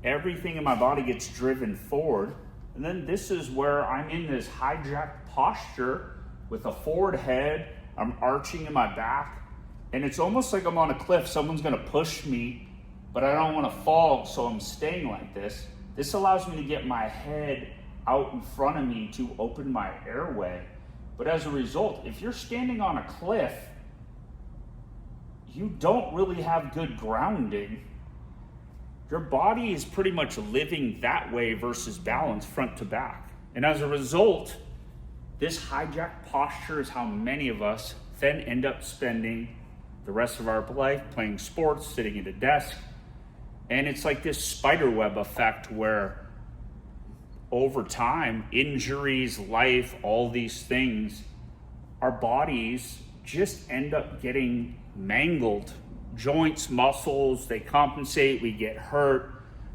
Everything in my body gets driven forward. And then this is where I'm in this hijacked posture with a forward head. I'm arching in my back. And it's almost like I'm on a cliff. Someone's going to push me, but I don't want to fall, so I'm staying like this. This allows me to get my head out in front of me to open my airway. But as a result, if you're standing on a cliff you don't really have good grounding. Your body is pretty much living that way versus balance front to back. And as a result, this hijacked posture is how many of us then end up spending the rest of our life playing sports, sitting at a desk. And it's like this spiderweb effect where over time, injuries, life, all these things, our bodies just end up getting mangled. Joints, muscles, they compensate, we get hurt,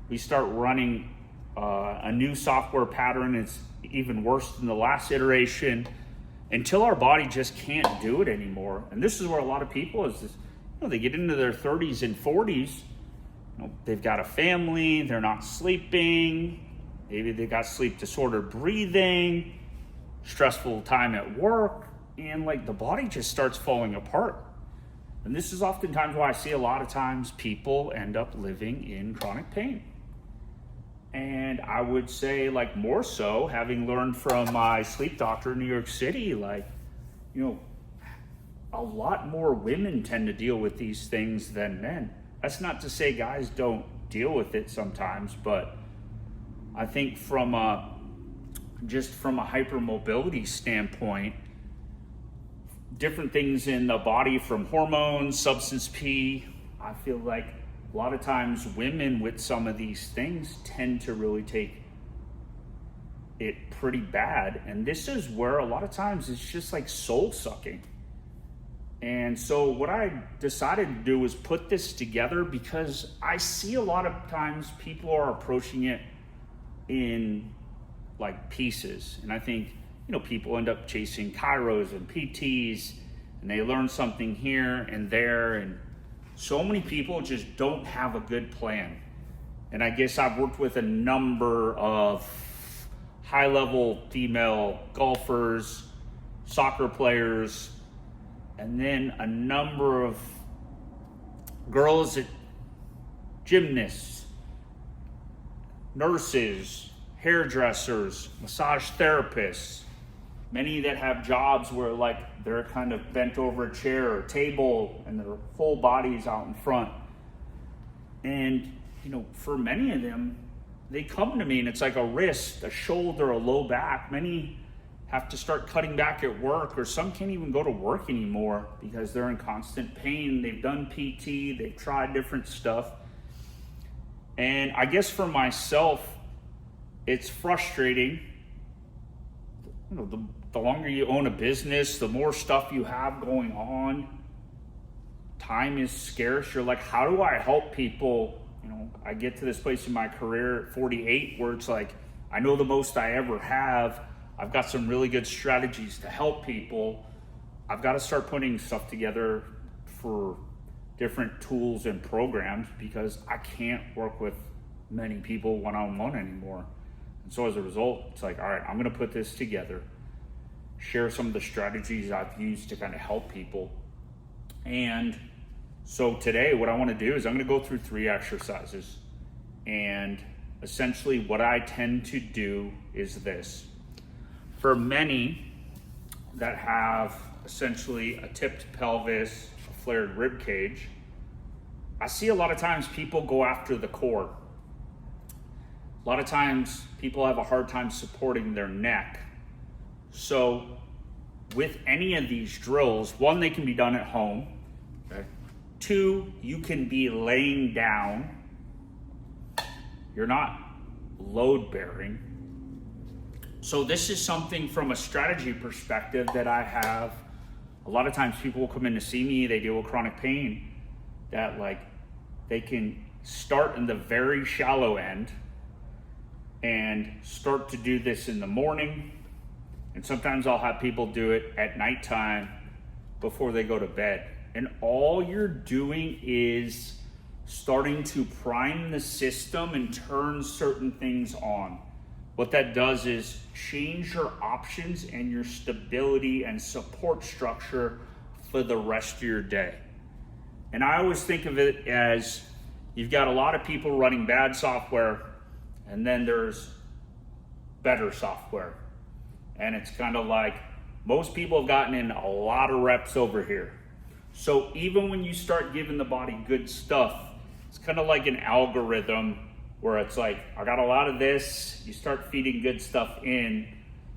we start running a new software pattern. It's even worse than the last iteration until our body just can't do it anymore. And this is where a lot of people they get into their 30s and 40s, they've got a family, they're not sleeping, maybe they got sleep disordered breathing, stressful time at work, and like the body just starts falling apart. And this is oftentimes why I see a lot of times people end up living in chronic pain. And I would say, like, more so, having learned from my sleep doctor in New York City, a lot more women tend to deal with these things than men. That's not to say guys don't deal with it sometimes, but I think from a hypermobility standpoint, different things in the body from hormones, substance P, I feel like a lot of times women with some of these things tend to really take it pretty bad. And this is where a lot of times it's just like soul sucking. And so what I decided to do was put this together because I see a lot of times people are approaching it in like pieces. And I think, people end up chasing chiros and PTs, and they learn something here and there. And so many people just don't have a good plan. And I guess I've worked with a number of high-level female golfers, soccer players, and then a number of girls at gymnasts, nurses, hairdressers, massage therapists, many that have jobs where like they're kind of bent over a chair or table and their whole body is out in front. And, for many of them, they come to me and it's like a wrist, a shoulder, a low back. Many have to start cutting back at work, or some can't even go to work anymore because they're in constant pain. They've done PT, they've tried different stuff. And I guess for myself, it's frustrating. The longer you own a business, the more stuff you have going on. Time is scarce. You're like, how do I help people? I get to this place in my career at 48 where it's like, I know the most I ever have. I've got some really good strategies to help people. I've got to start putting stuff together for different tools and programs because I can't work with many people one-on-one anymore. And so as a result, it's like, all right, I'm going to put this together, share some of the strategies I've used to kind of help people. And so today what I want to do is I'm going to go through 3 exercises. And essentially what I tend to do is this. For many that have essentially a tipped pelvis, a flared rib cage, I see a lot of times people go after the core. A lot of times people have a hard time supporting their neck. So with any of these drills, 1, they can be done at home. Okay. 2, you can be laying down. You're not load bearing. So this is something from a strategy perspective that I have. A lot of times people will come in to see me, they deal with chronic pain, that like they can start in the very shallow end and start to do this in the morning. And sometimes I'll have people do it at nighttime before they go to bed. And all you're doing is starting to prime the system and turn certain things on. What that does is change your options and your stability and support structure for the rest of your day. And I always think of it as you've got a lot of people running bad software, and then there's better software. And it's kind of like most people have gotten in a lot of reps over here. So even when you start giving the body good stuff, it's kind of like an algorithm where it's like, I got a lot of this, you start feeding good stuff in.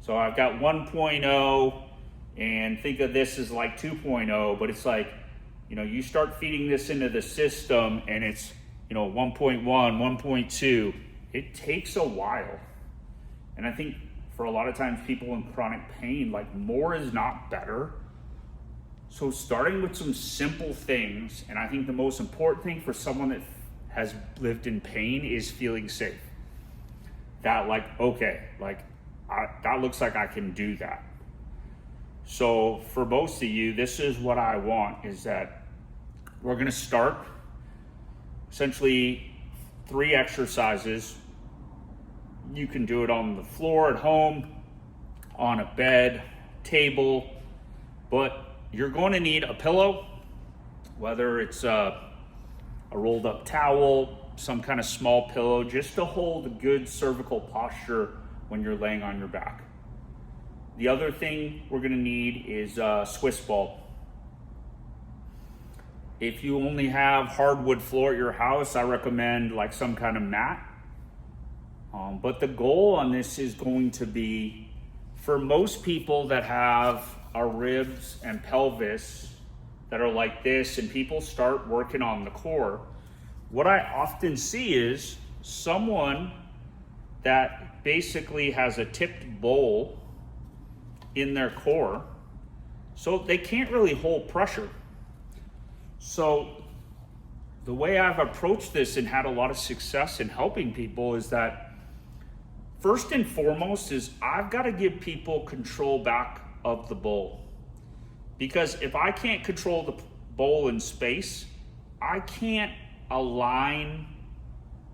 So I've got 1.0, and think of this as like 2.0, but it's like, you start feeding this into the system and it's, 1.1, 1.2. It takes a while. And I think for a lot of times people in chronic pain, like more is not better. So starting with some simple things, and I think the most important thing for someone that has lived in pain is feeling safe. That that looks like I can do that. So for most of you, this is what I want, is that we're gonna start essentially 3 exercises. You can do it on the floor at home, on a bed, table, but you're going to need a pillow, whether it's a rolled up towel, some kind of small pillow, just to hold a good cervical posture when you're laying on your back. The other thing we're going to need is a Swiss ball. If you only have hardwood floor at your house, I recommend like some kind of mat. But the goal on this is going to be, for most people that have our ribs and pelvis that are like this, and people start working on the core, what I often see is someone that basically has a tipped bowl in their core, so they can't really hold pressure. So the way I've approached this and had a lot of success in helping people is that first and foremost is I've got to give people control back of the bowl. Because if I can't control the bowl in space, I can't align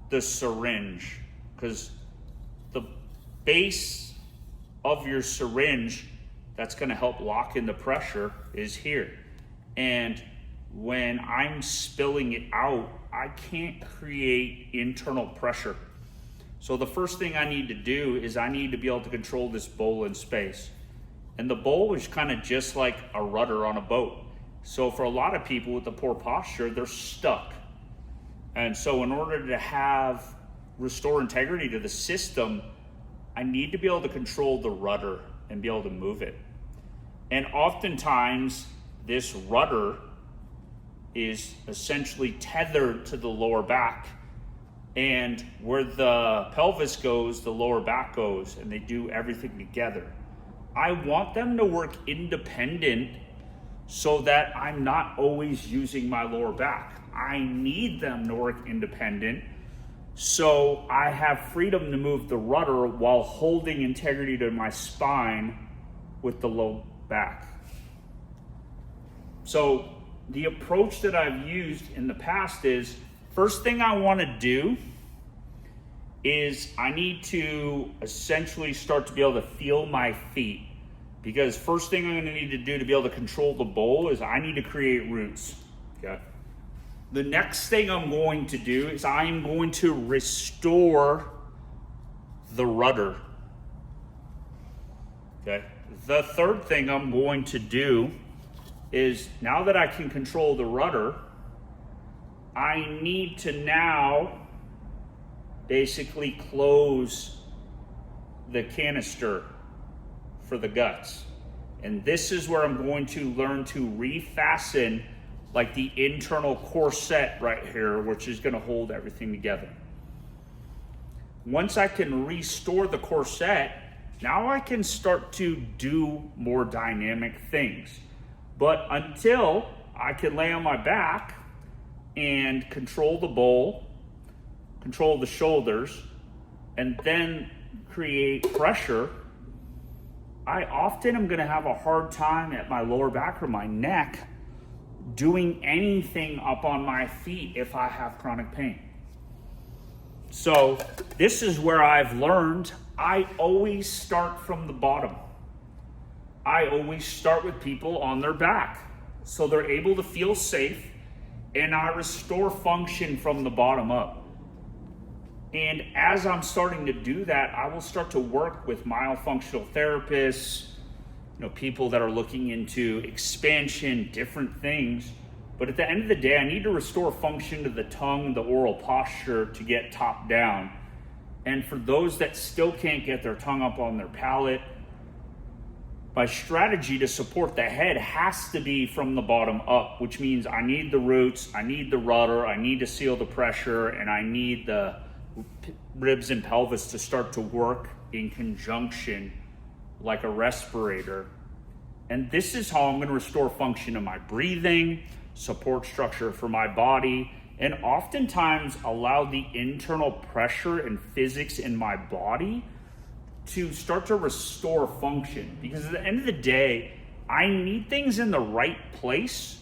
the syringe, because the base of your syringe that's going to help lock in the pressure is here. And when I'm spilling it out, I can't create internal pressure. So the first thing I need to do is I need to be able to control this bowl in space. And the bowl is kind of just like a rudder on a boat. So for a lot of people with the poor posture, they're stuck. And so in order to restore integrity to the system, I need to be able to control the rudder and be able to move it. And oftentimes this rudder is essentially tethered to the lower back, and where the pelvis goes, the lower back goes, and they do everything together. I want them to work independent so that I'm not always using my lower back. I need them to work independent so I have freedom to move the rudder while holding integrity to my spine with the low back. So the approach that I've used in the past is, first thing I want to do is I need to essentially start to be able to feel my feet. Because first thing I'm going to need to do to be able to control the bowl is I need to create roots. Okay. The next thing I'm going to do is I'm going to restore the rudder. Okay. The third thing I'm going to do is, now that I can control the rudder, I need to now basically close the canister for the guts. And this is where I'm going to learn to refasten like the internal corset right here, which is going to hold everything together. Once I can restore the corset, now I can start to do more dynamic things. But until I can lay on my back and control the bowl, control the shoulders, and then create pressure, I often am going to have a hard time at my lower back or my neck doing anything up on my feet if I have chronic pain. So this is where I've learned I always start from the bottom. I always start with people on their back so they're able to feel safe, and I restore function from the bottom up. And as I'm starting to do that, I will start to work with myofunctional therapists, people that are looking into expansion, different things. But at the end of the day, I need to restore function to the tongue, the oral posture to get top down. And for those that still can't get their tongue up on their palate, my strategy to support the head has to be from the bottom up, which means I need the roots, I need the rudder, I need to seal the pressure, and I need the ribs and pelvis to start to work in conjunction like a respirator. And this is how I'm going to restore function to my breathing, support structure for my body, and oftentimes allow the internal pressure and physics in my body to start to restore function. Because at the end of the day, I need things in the right place,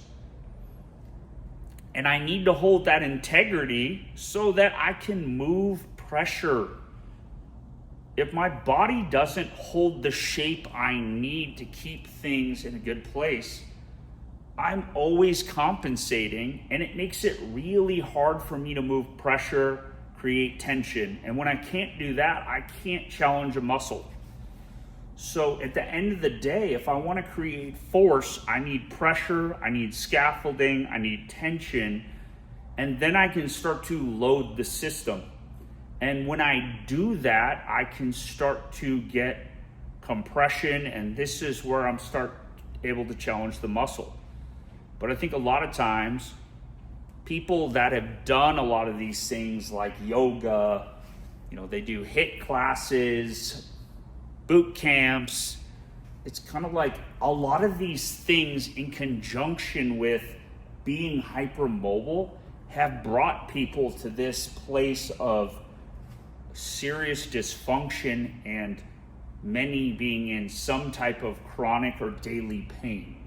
and I need to hold that integrity so that I can move pressure. If my body doesn't hold the shape I need to keep things in a good place, I'm always compensating, and it makes it really hard for me to move pressure, create tension. And when I can't do that, I can't challenge a muscle. So at the end of the day, if I want to create force, I need pressure, I need scaffolding, I need tension, and then I can start to load the system. And when I do that, I can start to get compression, and this is where I'm able to challenge the muscle. But I think a lot of times, people that have done a lot of these things like yoga, they do HIIT classes, boot camps. It's kind of like a lot of these things in conjunction with being hypermobile have brought people to this place of serious dysfunction and many being in some type of chronic or daily pain.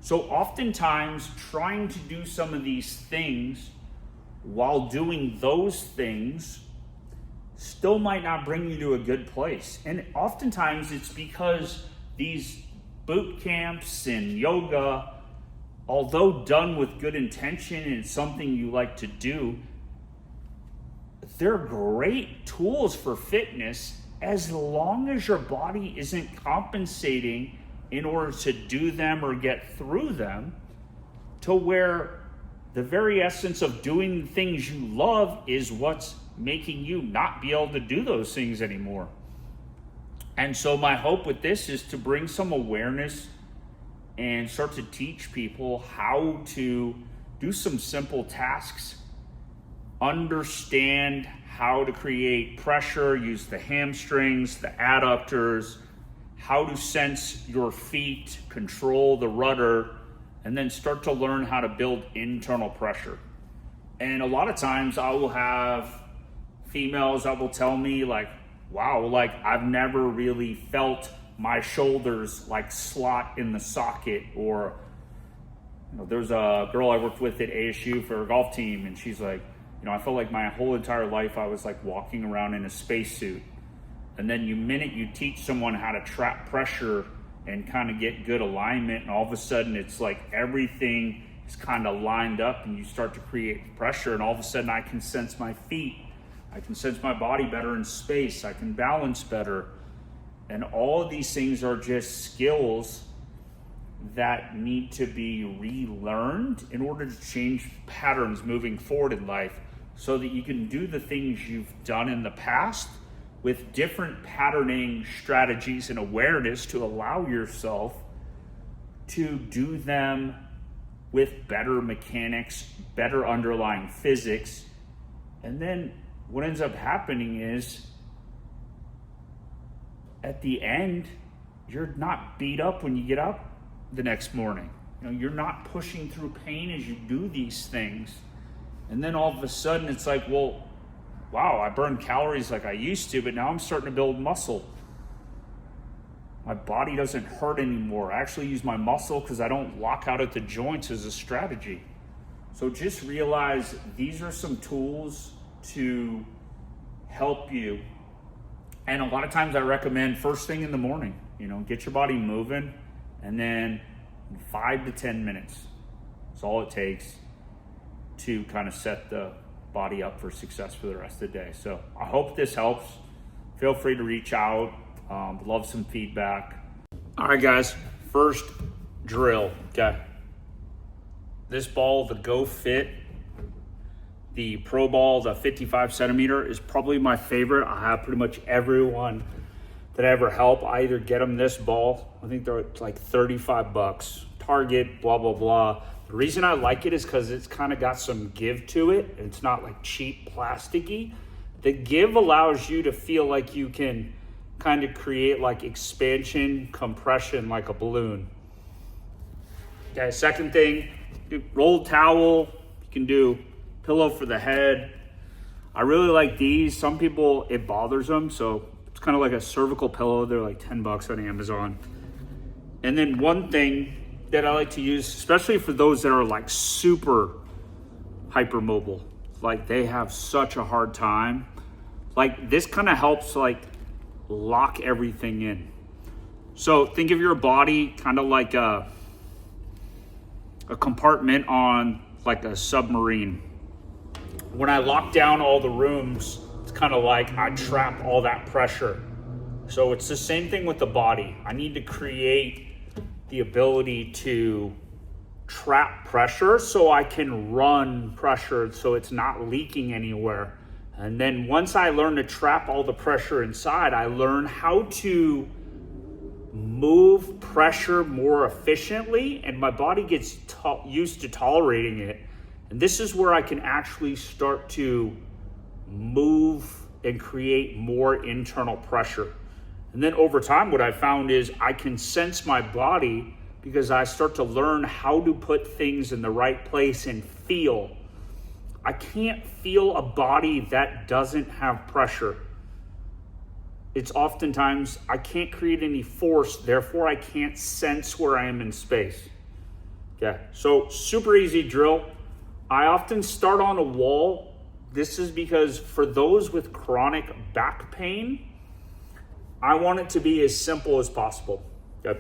So oftentimes trying to do some of these things while doing those things still might not bring you to a good place. And oftentimes it's because these boot camps and yoga, although done with good intention and something you like to do, they're great tools for fitness as long as your body isn't compensating in order to do them or get through them, to where the very essence of doing the things you love is what's making you not be able to do those things anymore. And so my hope with this is to bring some awareness and start to teach people how to do some simple tasks, understand how to create pressure, use the hamstrings, the adductors, how to sense your feet, control the rudder, and then start to learn how to build internal pressure. And a lot of times I will have females that will tell me like, wow, like I've never really felt my shoulders like slot in the socket. Or there's a girl I worked with at ASU for a golf team, and she's like, I felt like my whole entire life I was like walking around in a spacesuit. And then the minute you teach someone how to trap pressure and kind of get good alignment, and all of a sudden it's like everything is kind of lined up and you start to create pressure, and all of a sudden I can sense my feet, I can sense my body better in space, I can balance better. And all of these things are just skills that need to be relearned in order to change patterns moving forward in life, so that you can do the things you've done in the past with different patterning strategies and awareness to allow yourself to do them with better mechanics, better underlying physics. And then what ends up happening is at the end, you're not beat up when you get up the next morning. You're not pushing through pain as you do these things. And then all of a sudden it's like, well, wow, I burn calories like I used to, but now I'm starting to build muscle. My body doesn't hurt anymore. I actually use my muscle because I don't lock out at the joints as a strategy. So just realize these are some tools to help you. And a lot of times I recommend first thing in the morning, get your body moving, and then 5 to 10 minutes. That's all it takes to kind of set the body up for success for the rest of the day. So I hope this helps. Feel free to reach out. Love some feedback. All right, guys, first drill, okay. This ball, the Go Fit, the Pro Ball, the 55 centimeter is probably my favorite. I have pretty much everyone that I ever help. I either get them this ball, I think they're like 35 bucks, Target, blah, blah, blah. The reason I like it is because it's kind of got some give to it. It's not like cheap plasticky. The give allows you to feel like you can kind of create like expansion, compression like a balloon. Okay, second thing, rolled towel, you can do pillow for the head. I really like these. Some people, it bothers them, so it's kind of like a cervical pillow. They're like 10 bucks on Amazon. And then one thing that I like to use, especially for those that are like super hypermobile, like they have such a hard time, like this kind of helps like lock everything in. So think of your body kind of like a compartment on like a submarine. When I lock down all the rooms, it's kind of like I trap all that pressure. So it's the same thing with the body. I need to create the ability to trap pressure so I can run pressure so it's not leaking anywhere. And then once I learn to trap all the pressure inside, I learn how to move pressure more efficiently, and my body gets used to tolerating it. And this is where I can actually start to move and create more internal pressure. And then over time, what I found is I can sense my body because I start to learn how to put things in the right place and feel. I can't feel a body that doesn't have pressure. It's oftentimes, I can't create any force, therefore I can't sense where I am in space. Okay, so super easy drill. I often start on a wall. This is because for those with chronic back pain, I want it to be as simple as possible. Okay.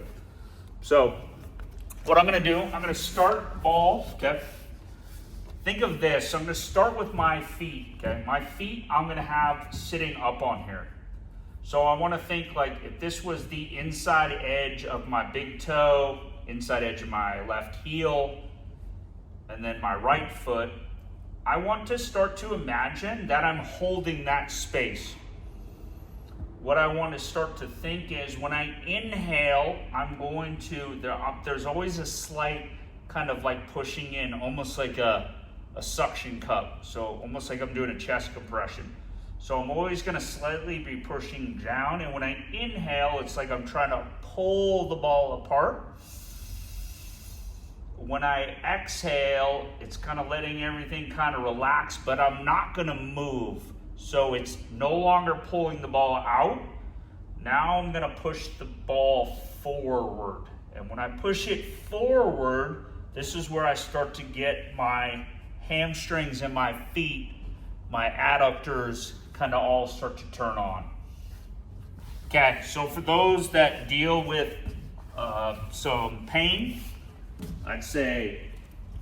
So what I'm gonna do, I'm gonna start ball, okay? Think of this, I'm gonna start with my feet, okay? My feet I'm gonna have sitting up on here. So I wanna think like if this was the inside edge of my big toe, inside edge of my left heel, and then my right foot, I want to start to imagine that I'm holding that space. What I want to start to think is when I inhale, I'm going to, there's always a slight kind of like pushing in, almost like a suction cup. So almost like I'm doing a chest compression. So I'm always going to slightly be pushing down. And when I inhale, it's like I'm trying to pull the ball apart. When I exhale, it's kind of letting everything kind of relax, but I'm not going to move. So it's no longer pulling the ball out. Now I'm gonna push the ball forward. And when I push it forward, this is where I start to get my hamstrings and my feet, my adductors kind of all start to turn on. Okay, so for those that deal with some pain, I'd say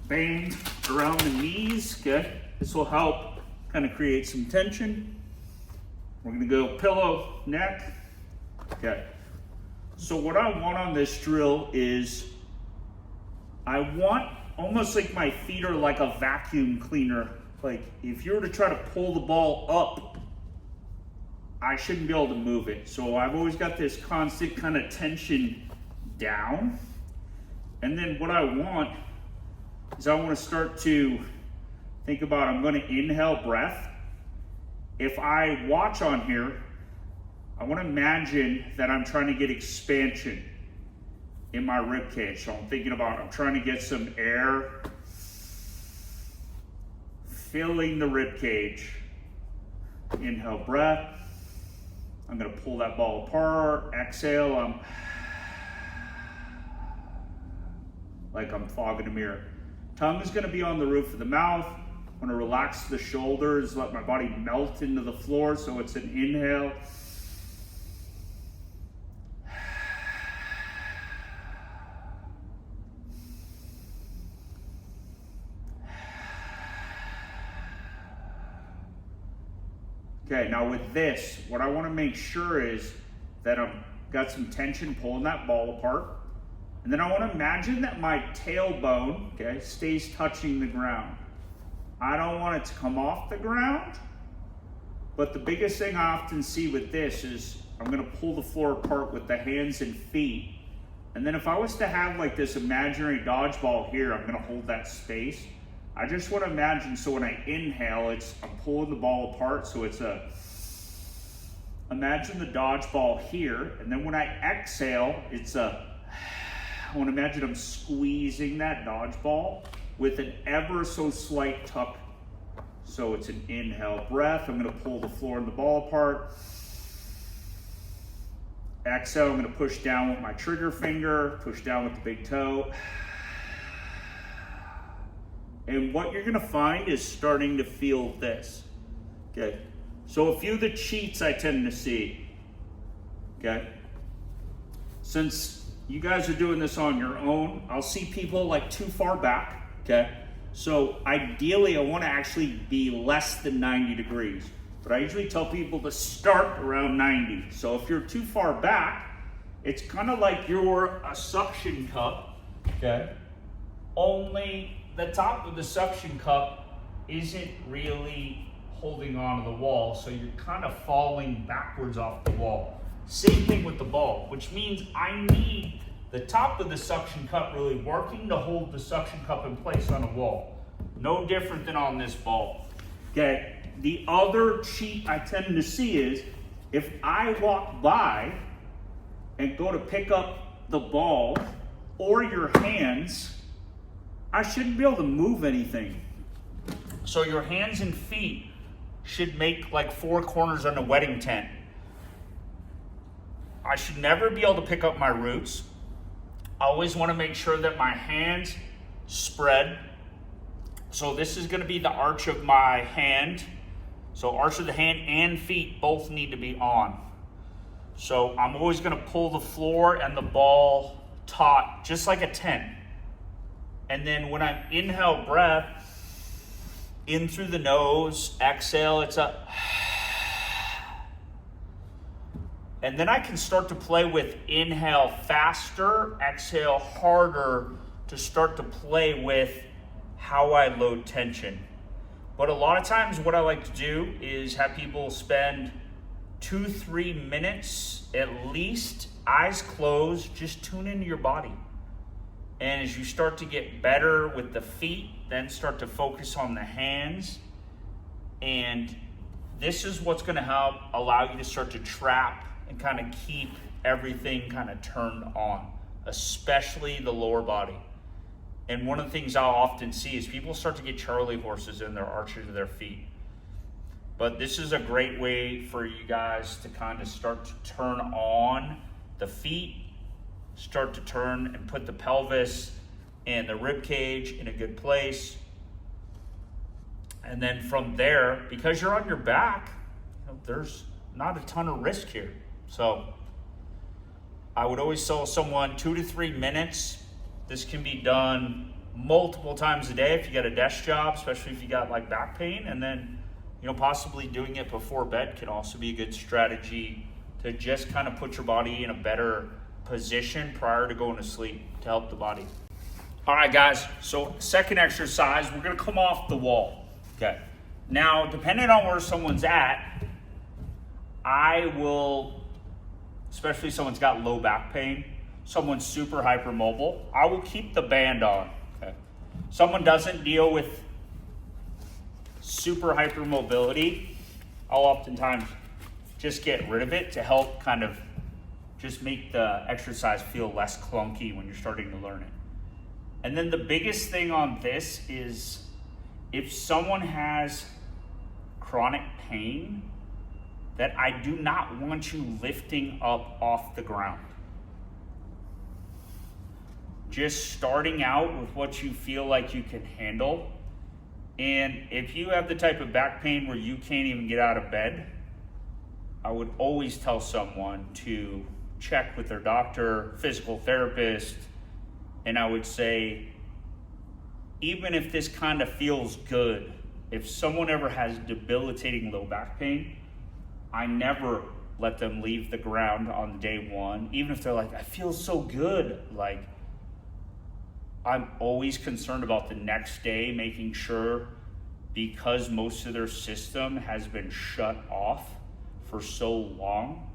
bang around the knees, okay? This will help kind of create some tension. We're gonna go pillow, neck. Okay. So what I want on this drill is, I want almost like my feet are like a vacuum cleaner. Like if you were to try to pull the ball up, I shouldn't be able to move it. So I've always got this constant kind of tension down. And then what I want is I want to start to think about, I'm going to inhale breath. If I watch on here, I want to imagine that I'm trying to get expansion in my rib cage. So I'm thinking about, I'm trying to get some air filling the rib cage. Inhale breath. I'm going to pull that ball apart. Exhale, like I'm fogging a mirror. Tongue is going to be on the roof of the mouth. I'm going to relax the shoulders, let my body melt into the floor. So it's an inhale. Okay, now with this, what I want to make sure is that I'm got some tension pulling that ball apart. And then I want to imagine that my tailbone, okay, stays touching the ground. I don't want it to come off the ground, but the biggest thing I often see with this is I'm going to pull the floor apart with the hands and feet. And then if I was to have like this imaginary dodgeball here, I'm going to hold that space. I just want to imagine, so when I inhale, I'm pulling the ball apart, so it's imagine the dodgeball here, and then when I exhale, I want to imagine I'm squeezing that dodgeball with an ever so slight tuck. So it's an inhale breath. I'm going to pull the floor and the ball apart. Exhale, I'm going to push down with my trigger finger, push down with the big toe. And what you're going to find is starting to feel this. Okay. So a few of the cheats I tend to see. Okay. Since you guys are doing this on your own, I'll see people like too far back, okay? So ideally, I want to actually be less than 90 degrees, but I usually tell people to start around 90. So if you're too far back, it's kind of like you're a suction cup, okay? Only the top of the suction cup isn't really holding onto the wall, so you're kind of falling backwards off the wall. Same thing with the ball, which means I need the top of the suction cup really working to hold the suction cup in place on a wall. No different than on this ball. Okay, the other cheat I tend to see is if I walk by and go to pick up the ball or your hands, I shouldn't be able to move anything. So your hands and feet should make like four corners on a wedding tent. I should never be able to pick up my roots. I always want to make sure that my hands spread. So this is going to be the arch of my hand. So arch of the hand and feet both need to be on. So I'm always going to pull the floor and the ball taut, just like a tent. And then when I inhale breath, in through the nose, exhale, it's a... And then I can start to play with inhale faster, exhale harder to start to play with how I load tension. But a lot of times what I like to do is have people spend 2-3 minutes at least, eyes closed, just tune into your body. And as you start to get better with the feet, then start to focus on the hands. And this is what's going to help allow you to start to trap and kind of keep everything kind of turned on, especially the lower body. And one of the things I'll often see is people start to get Charlie horses in their arches of their feet. But this is a great way for you guys to kind of start to turn on the feet, start to turn and put the pelvis and the rib cage in a good place. And then from there, because you're on your back, there's not a ton of risk here. So I would always tell someone 2 to 3 minutes. This can be done multiple times a day if you got a desk job, especially if you got like back pain. And then, possibly doing it before bed can also be a good strategy to just kind of put your body in a better position prior to going to sleep to help the body. All right, guys. So second exercise, we're going to come off the wall. Okay. Now, depending on where someone's at, I will, especially if someone's got low back pain, someone's super hypermobile, I will keep the band on. Okay. Someone doesn't deal with super hypermobility, I'll oftentimes just get rid of it to help kind of just make the exercise feel less clunky when you're starting to learn it. And then the biggest thing on this is if someone has chronic pain, that I do not want you lifting up off the ground. Just starting out with what you feel like you can handle. And if you have the type of back pain where you can't even get out of bed, I would always tell someone to check with their doctor, physical therapist, and I would say, even if this kind of feels good, if someone ever has debilitating low back pain, I never let them leave the ground on day one, even if they're like, I feel so good. Like, I'm always concerned about the next day, making sure, because most of their system has been shut off for so long,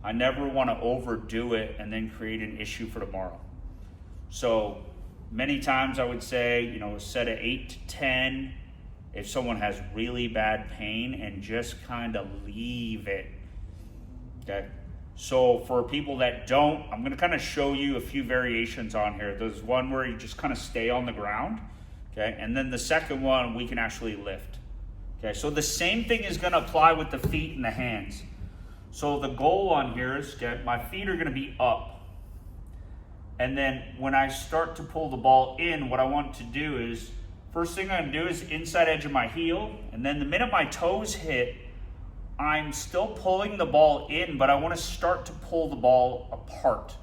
I never want to overdo it and then create an issue for tomorrow. So many times I would say, you know, set at 8 to 10 if someone has really bad pain, and just kind of leave it. Okay. So for people that don't, I'm going to kind of show you a few variations on here. There's one where you just kind of stay on the ground. Okay. And then the second one, we can actually lift. Okay. So the same thing is going to apply with the feet and the hands. So the goal on here is, okay, my feet are going to be up. And then when I start to pull the ball in, what I want to do is, first thing I'm going to do is inside edge of my heel. And then the minute my toes hit, I'm still pulling the ball in, but I want to start to pull the ball apart.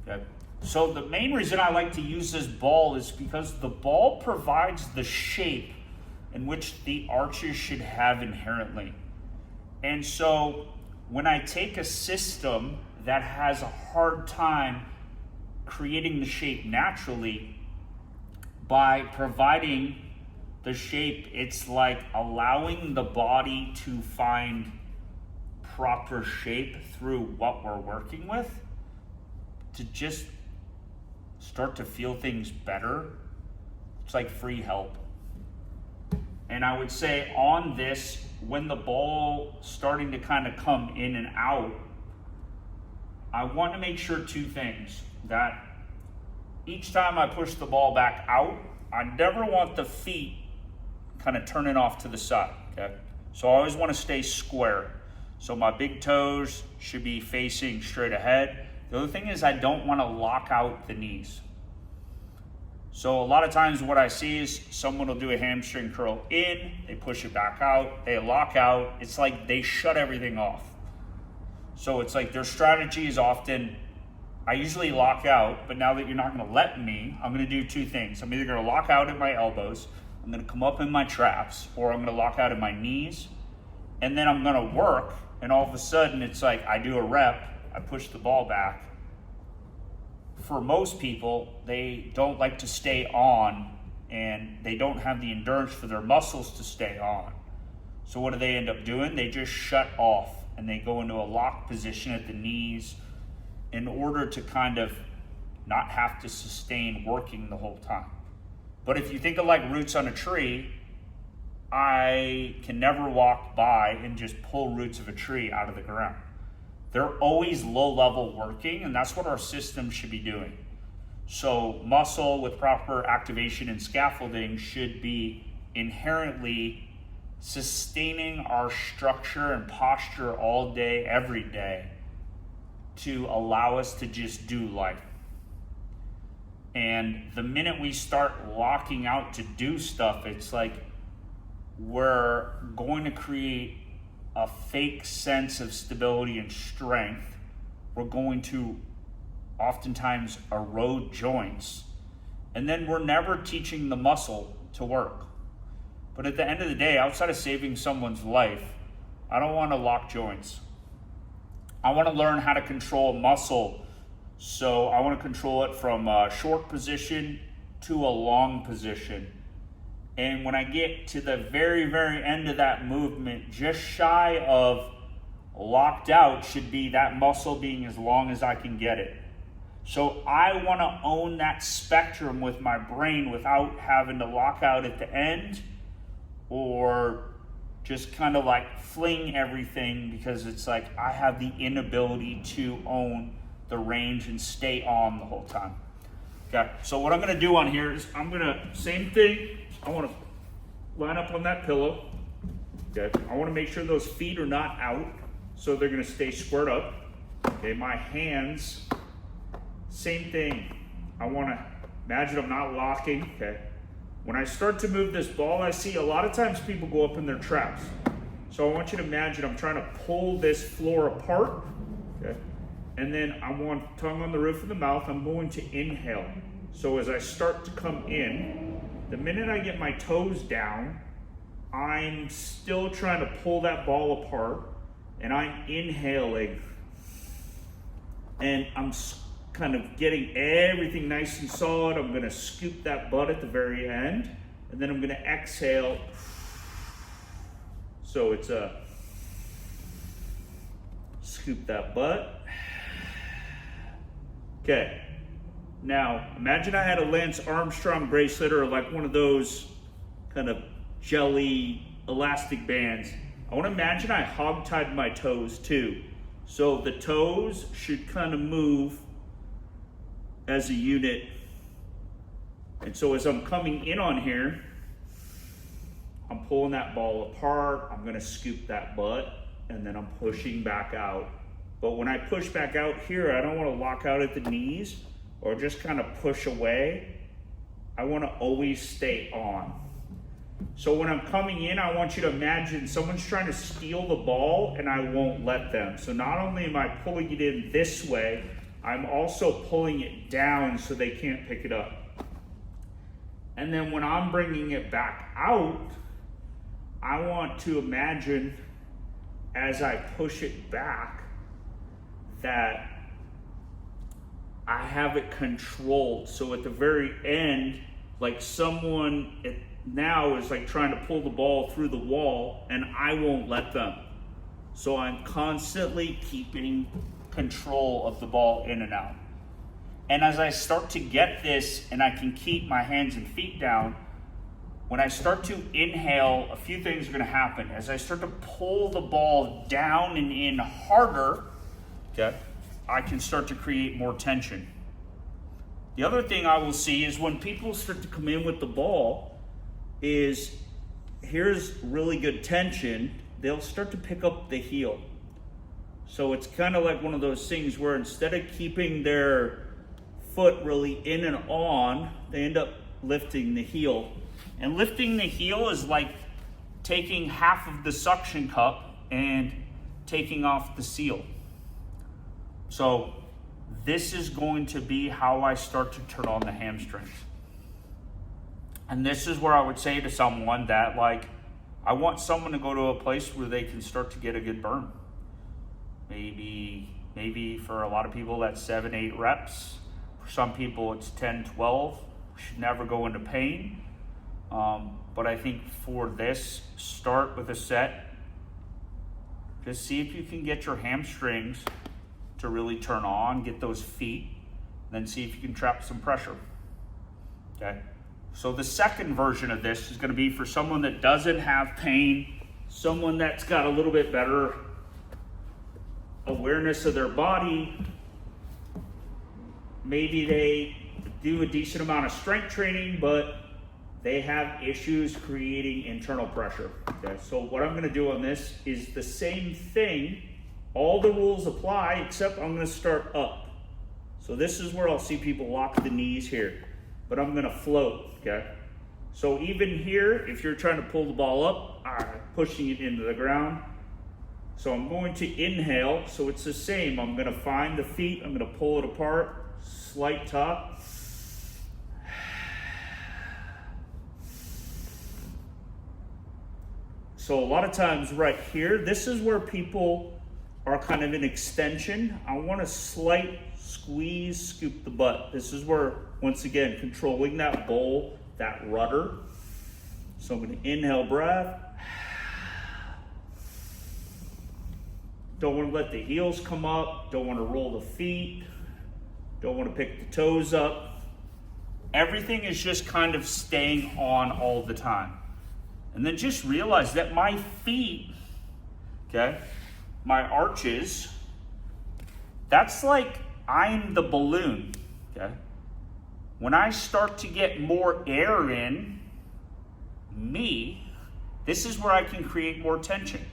Okay. So the main reason I like to use this ball is because the ball provides the shape in which the arches should have inherently. And so when I take a system that has a hard time creating the shape naturally, by providing the shape, it's like allowing the body to find proper shape through what we're working with, to just start to feel things better. It's like free help. And I would say on this, when the ball starting to kind of come in and out, I want to make sure two things. That each time I push the ball back out, I never want the feet kind of turning off to the side, okay? So I always want to stay square. So my big toes should be facing straight ahead. The other thing is I don't want to lock out the knees. So a lot of times what I see is someone will do a hamstring curl in, they push it back out, they lock out. It's like they shut everything off. So it's like their strategy is often, I usually lock out, but now that you're not going to let me, I'm going to do two things. I'm either going to lock out at my elbows, I'm going to come up in my traps, or I'm going to lock out at my knees, and then I'm going to work, and all of a sudden it's like I do a rep, I push the ball back. For most people, they don't like to stay on, and they don't have the endurance for their muscles to stay on. So what do they end up doing? They just shut off, and they go into a locked position at the knees in order to kind of not have to sustain working the whole time. But if you think of like roots on a tree, I can never walk by and just pull roots of a tree out of the ground. They're always low level working, and that's what our system should be doing. So muscle with proper activation and scaffolding should be inherently sustaining our structure and posture all day, every day, to allow us to just do life. And the minute we start locking out to do stuff, it's like we're going to create a fake sense of stability and strength. We're going to oftentimes erode joints, and then we're never teaching the muscle to work. But at the end of the day, outside of saving someone's life, I don't want to lock joints. I want to learn how to control muscle. So I want to control it from a short position to a long position. And when I get to the very, very end of that movement, just shy of locked out should be that muscle being as long as I can get it. So I want to own that spectrum with my brain without having to lock out at the end or just kind of like fling everything, because it's like I have the inability to own the range and stay on the whole time. Okay, so what I'm going to do on here is I'm going to, same thing, I want to line up on that pillow. Okay, I want to make sure those feet are not out, so they're going to stay squared up. Okay, my hands, same thing. I want to imagine I'm not locking. Okay, when I start to move this ball, I see a lot of times people go up in their traps. So I want you to imagine I'm trying to pull this floor apart. Okay, and then I want tongue on the roof of the mouth. I'm going to inhale. So as I start to come in, the minute I get my toes down, I'm still trying to pull that ball apart. and I'm inhaling, and I'm kind of getting everything nice and solid. I'm going to scoop that butt at the very end, and then I'm going to exhale. So it's a scoop that butt. Okay. Now, imagine I had a Lance Armstrong bracelet or like one of those kind of jelly elastic bands. I want to imagine I hog-tied my toes too. So the toes should kind of move as a unit. And so as I'm coming in on here, I'm pulling that ball apart. I'm going to scoop that butt, and then I'm pushing back out. But when I push back out here, I don't want to lock out at the knees or just kind of push away. I want to always stay on. So when I'm coming in, I want you to imagine someone's trying to steal the ball and I won't let them. So not only am I pulling it in this way, I'm also pulling it down so they can't pick it up. And then when I'm bringing it back out, I want to imagine as I push it back that I have it controlled. So at the very end, like someone now is like trying to pull the ball through the wall and I won't let them. So I'm constantly keeping control of the ball in and out. And as I start to get this and I can keep my hands and feet down, when I start to inhale, a few things are going to happen. As I start to pull the ball down and in harder, okay, I can start to create more tension. The other thing I will see is when people start to come in with the ball is, here's really good tension, they'll start to pick up the heel. So it's kind of like one of those things where instead of keeping their foot really in and on, they end up lifting the heel. And lifting the heel is like taking half of the suction cup and taking off the seal. So this is going to be how I start to turn on the hamstrings. And this is where I would say to someone that, like, I want someone to go to a place where they can start to get a good burn. Maybe for a lot of people that's 7-8 reps. For some people it's 10-12. We should never go into pain. But I think for this, start with a set. Just see if you can get your hamstrings to really turn on, get those feet, then see if you can trap some pressure. Okay. So the second version of this is going to be for someone that doesn't have pain, someone that's got a little bit better awareness of their body. Maybe they do a decent amount of strength training, but they have issues creating internal pressure. Okay, so what I'm going to do on this is the same thing. All the rules apply, except I'm going to start up. So this is where I'll see people lock the knees here, but I'm going to float. Okay, so even here, if you're trying to pull the ball up, pushing it into the ground. So I'm going to inhale, so it's the same. I'm going to find the feet, I'm going to pull it apart, slight top. So a lot of times right here, this is where people are kind of in extension. I want a slight squeeze, scoop the butt. This is where, once again, controlling that bowl, that rudder. So I'm going to inhale breath. Don't want to let the heels come up. Don't want to roll the feet. Don't want to pick the toes up. Everything is just kind of staying on all the time. And then just realize that my feet, okay, my arches, that's like I'm the balloon, okay? When I start to get more air in me, this is where I can create more tension.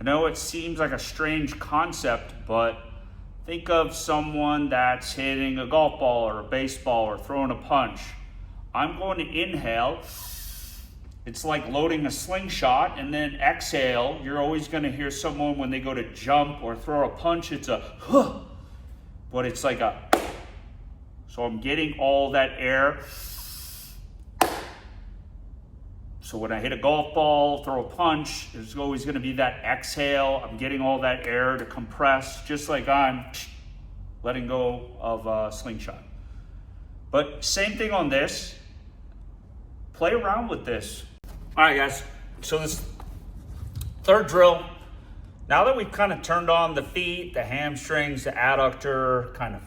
I know it seems like a strange concept, but think of someone that's hitting a golf ball or a baseball or throwing a punch. I'm going to inhale. It's like loading a slingshot, and then exhale. You're always going to hear someone when they go to jump or throw a punch, it's a huh, but it's like a. So I'm getting all that air. So when I hit a golf ball, throw a punch, there's always going to be that exhale. I'm getting all that air to compress, just like I'm letting go of a slingshot. But same thing on this. Play around with this. All right, guys. So this third drill, now that we've kind of turned on the feet, the hamstrings, the adductor, kind of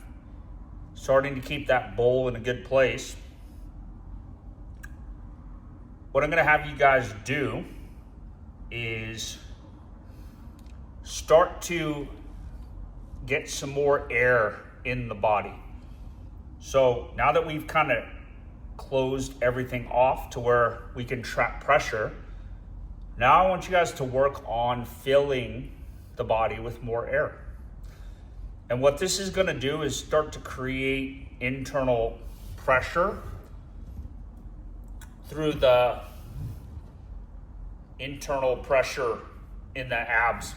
starting to keep that bowl in a good place, what I'm going to have you guys do is start to get some more air in the body. So now that we've kind of closed everything off to where we can trap pressure, now I want you guys to work on filling the body with more air. And what this is going to do is start to create internal pressure through the internal pressure in the abs.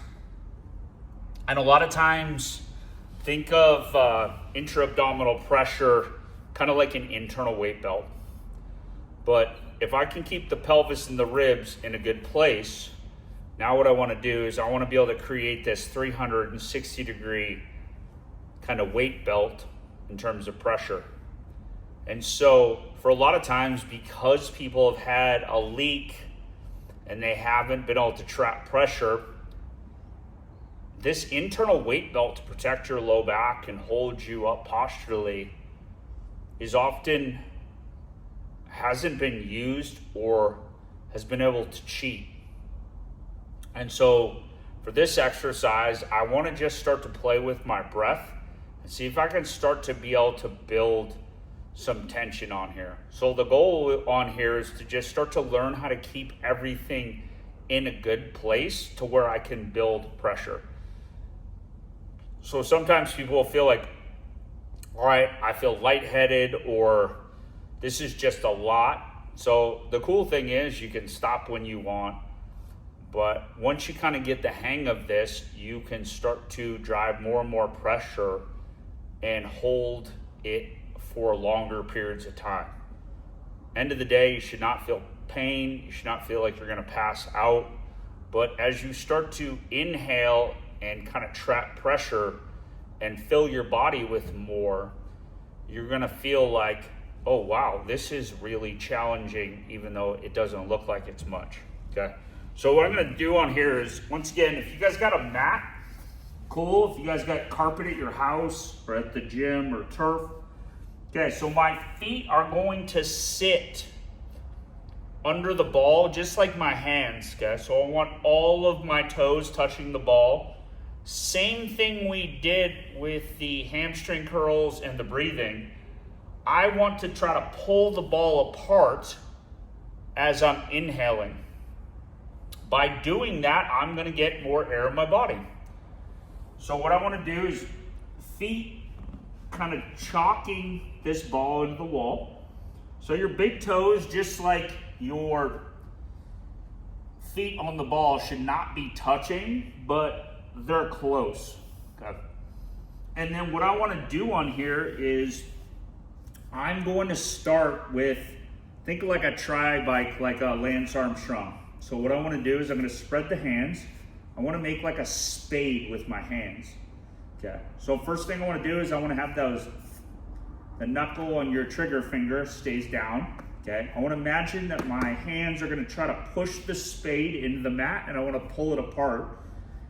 And a lot of times, think of intra-abdominal pressure kind of like an internal weight belt. But if I can keep the pelvis and the ribs in a good place, now what I want to do is I want to be able to create this 360 degree kind of weight belt in terms of pressure. And so for a lot of times, because people have had a leak and they haven't been able to trap pressure, this internal weight belt to protect your low back and hold you up posturally is often hasn't been used or has been able to cheat. And so for this exercise, I want to just start to play with my breath and see if I can start to be able to build some tension on here. So the goal on here is to just start to learn how to keep everything in a good place to where I can build pressure. So sometimes people will feel like, all right, I feel lightheaded, or this is just a lot. So the cool thing is you can stop when you want, but once you kind of get the hang of this, you can start to drive more and more pressure and hold it for longer periods of time. End of the day, you should not feel pain. You should not feel like you're going to pass out. But as you start to inhale and kind of trap pressure and fill your body with more, you're going to feel like, oh wow, this is really challenging, even though it doesn't look like it's much. Okay, so what I'm going to do on here is, once again, if you guys got a mat, cool. If you guys got carpet at your house or at the gym or turf, okay, so my feet are going to sit under the ball just like my hands, okay? So I want all of my toes touching the ball. Same thing we did with the hamstring curls and the breathing. I want to try to pull the ball apart as I'm inhaling. By doing that, I'm going to get more air in my body. So what I want to do is feet kind of chalking this ball into the wall. So your big toes, just like your feet on the ball, should not be touching, but they're close. Okay. And then what I want to do on here is I'm going to start with, think like a tri-bike, like a Lance Armstrong. So what I want to do is I'm going to spread the hands. I want to make like a spade with my hands. Okay. So first thing I want to do is I want to have the knuckle on your trigger finger stays down. Okay. I want to imagine that my hands are going to try to push the spade into the mat, and I want to pull it apart.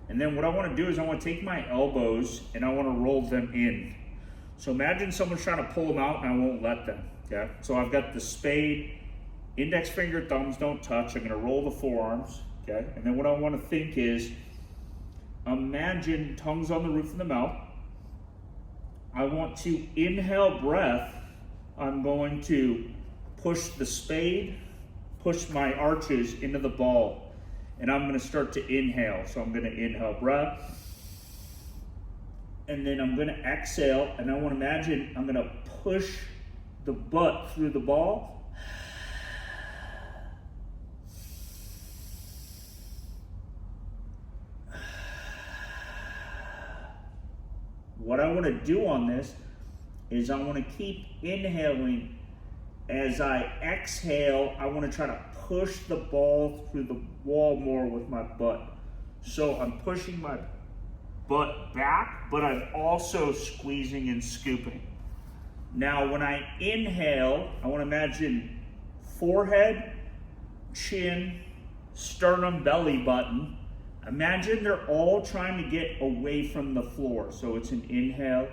And then what I want to do is I want to take my elbows and I want to roll them in. So imagine someone's trying to pull them out and I won't let them. Okay. So I've got the spade, index finger, thumbs don't touch. I'm going to roll the forearms. Okay. And then what I want to think is, imagine tongues on the roof of the mouth. I want to inhale breath. I'm going to push the spade, push my arches into the ball, and I'm going to start to inhale. So I'm going to inhale breath, and then I'm going to exhale, and I want to imagine I'm going to push the butt through the ball. What I want to do on this is I want to keep inhaling As I exhale, I want to try to push the ball through the wall more with my butt. So I'm pushing my butt back, but I'm also squeezing and scooping. Now, when I inhale, I want to imagine forehead, chin, sternum, belly button. Imagine they're all trying to get away from the floor. So it's an inhale,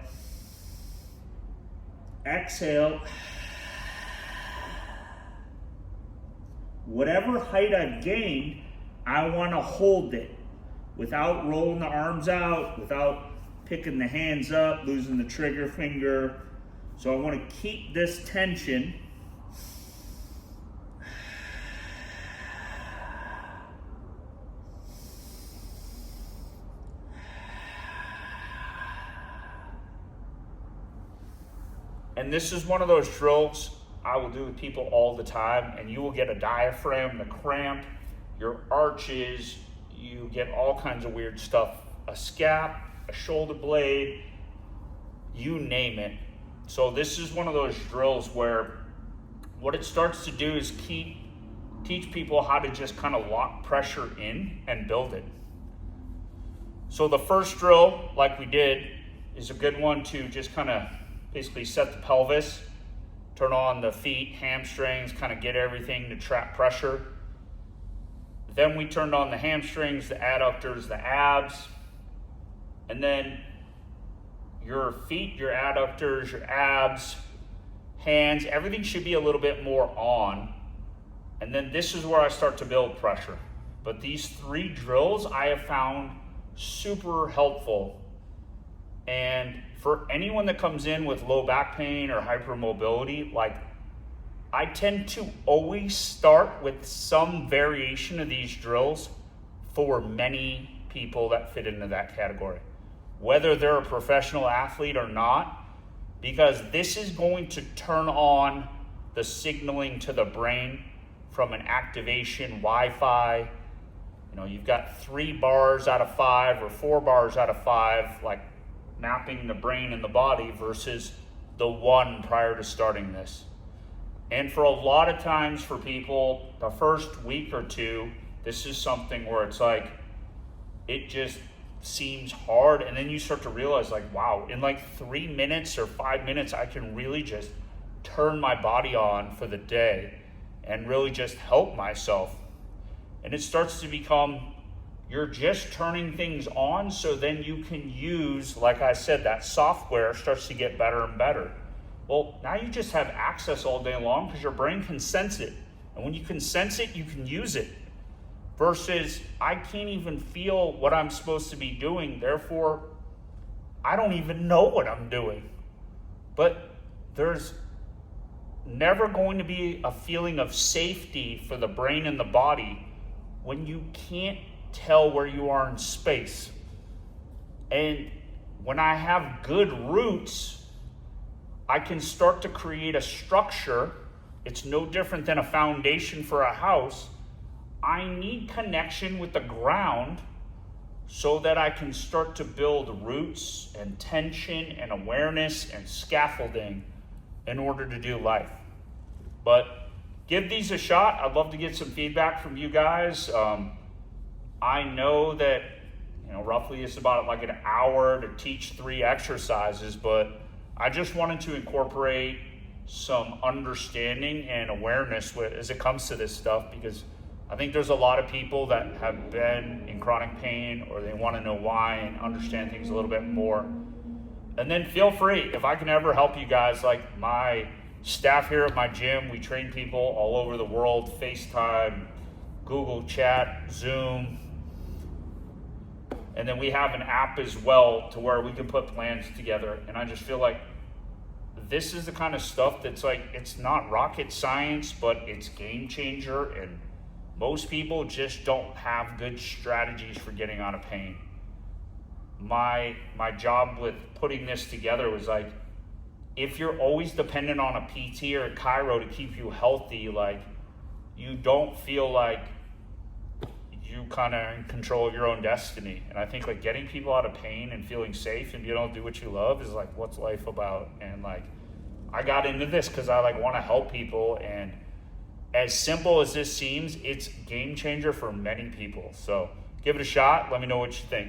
exhale. Whatever height I've gained, I want to hold it without rolling the arms out, without picking the hands up, losing the trigger finger. So I want to keep this tension. And this is one of those drills I will do with people all the time, and you will get a diaphragm, the cramp, your arches, you get all kinds of weird stuff, a scap, a shoulder blade, you name it. So this is one of those drills where what it starts to do is teach people how to just kind of lock pressure in and build it. So the first drill, like we did, is a good one to just kind of basically set the pelvis, turn on the feet, hamstrings, kind of get everything to trap pressure. Then we turned on the hamstrings, the adductors, the abs, and then your feet, your adductors, your abs, hands, everything should be a little bit more on. And then this is where I start to build pressure. But these three drills I have found super helpful. And for anyone that comes in with low back pain or hypermobility, like I tend to always start with some variation of these drills for many people that fit into that category, whether they're a professional athlete or not, because this is going to turn on the signaling to the brain from an activation Wi-Fi. You know, you've got 3 bars out of 5 or 4 bars out of 5, like mapping the brain and the body versus the 1 prior to starting this. And for a lot of times for people, the first week or 2, this is something where it's like, it just seems hard. And then you start to realize like, wow, in like 3 minutes or 5 minutes, I can really just turn my body on for the day and really just help myself. And it starts to become, you're just turning things on so then you can use, like I said, that software starts to get better and better. Well, now you just have access all day long because your brain can sense it. And when you can sense it, you can use it. Versus, I can't even feel what I'm supposed to be doing, therefore, I don't even know what I'm doing. But there's never going to be a feeling of safety for the brain and the body when you can't tell where you are in space. And when I have good roots, I can start to create a structure. It's no different than a foundation for a house. I need connection with the ground so that I can start to build roots and tension and awareness and scaffolding in order to do life. But give these a shot. I'd love to get some feedback from you guys. I know that, roughly it's about like an hour to teach 3 exercises, but I just wanted to incorporate some understanding and awareness as it comes to this stuff, because I think there's a lot of people that have been in chronic pain or they want to know why and understand things a little bit more. And then feel free, if I can ever help you guys, like my staff here at my gym, we train people all over the world, FaceTime, Google Chat, Zoom. And then we have an app as well to where we can put plans together. And I just feel like this is the kind of stuff that's like, it's not rocket science, but it's game changer. And most people just don't have good strategies for getting out of pain. My job with putting this together was like, if you're always dependent on a PT or a chiro to keep you healthy, like you don't feel like you kind of in control of your own destiny. And I think like getting people out of pain and feeling safe and being able to do what you love is like, what's life about? And like, I got into this because I want to help people, and as simple as this seems, it's game changer for many people. So give it a shot. Let me know what you think.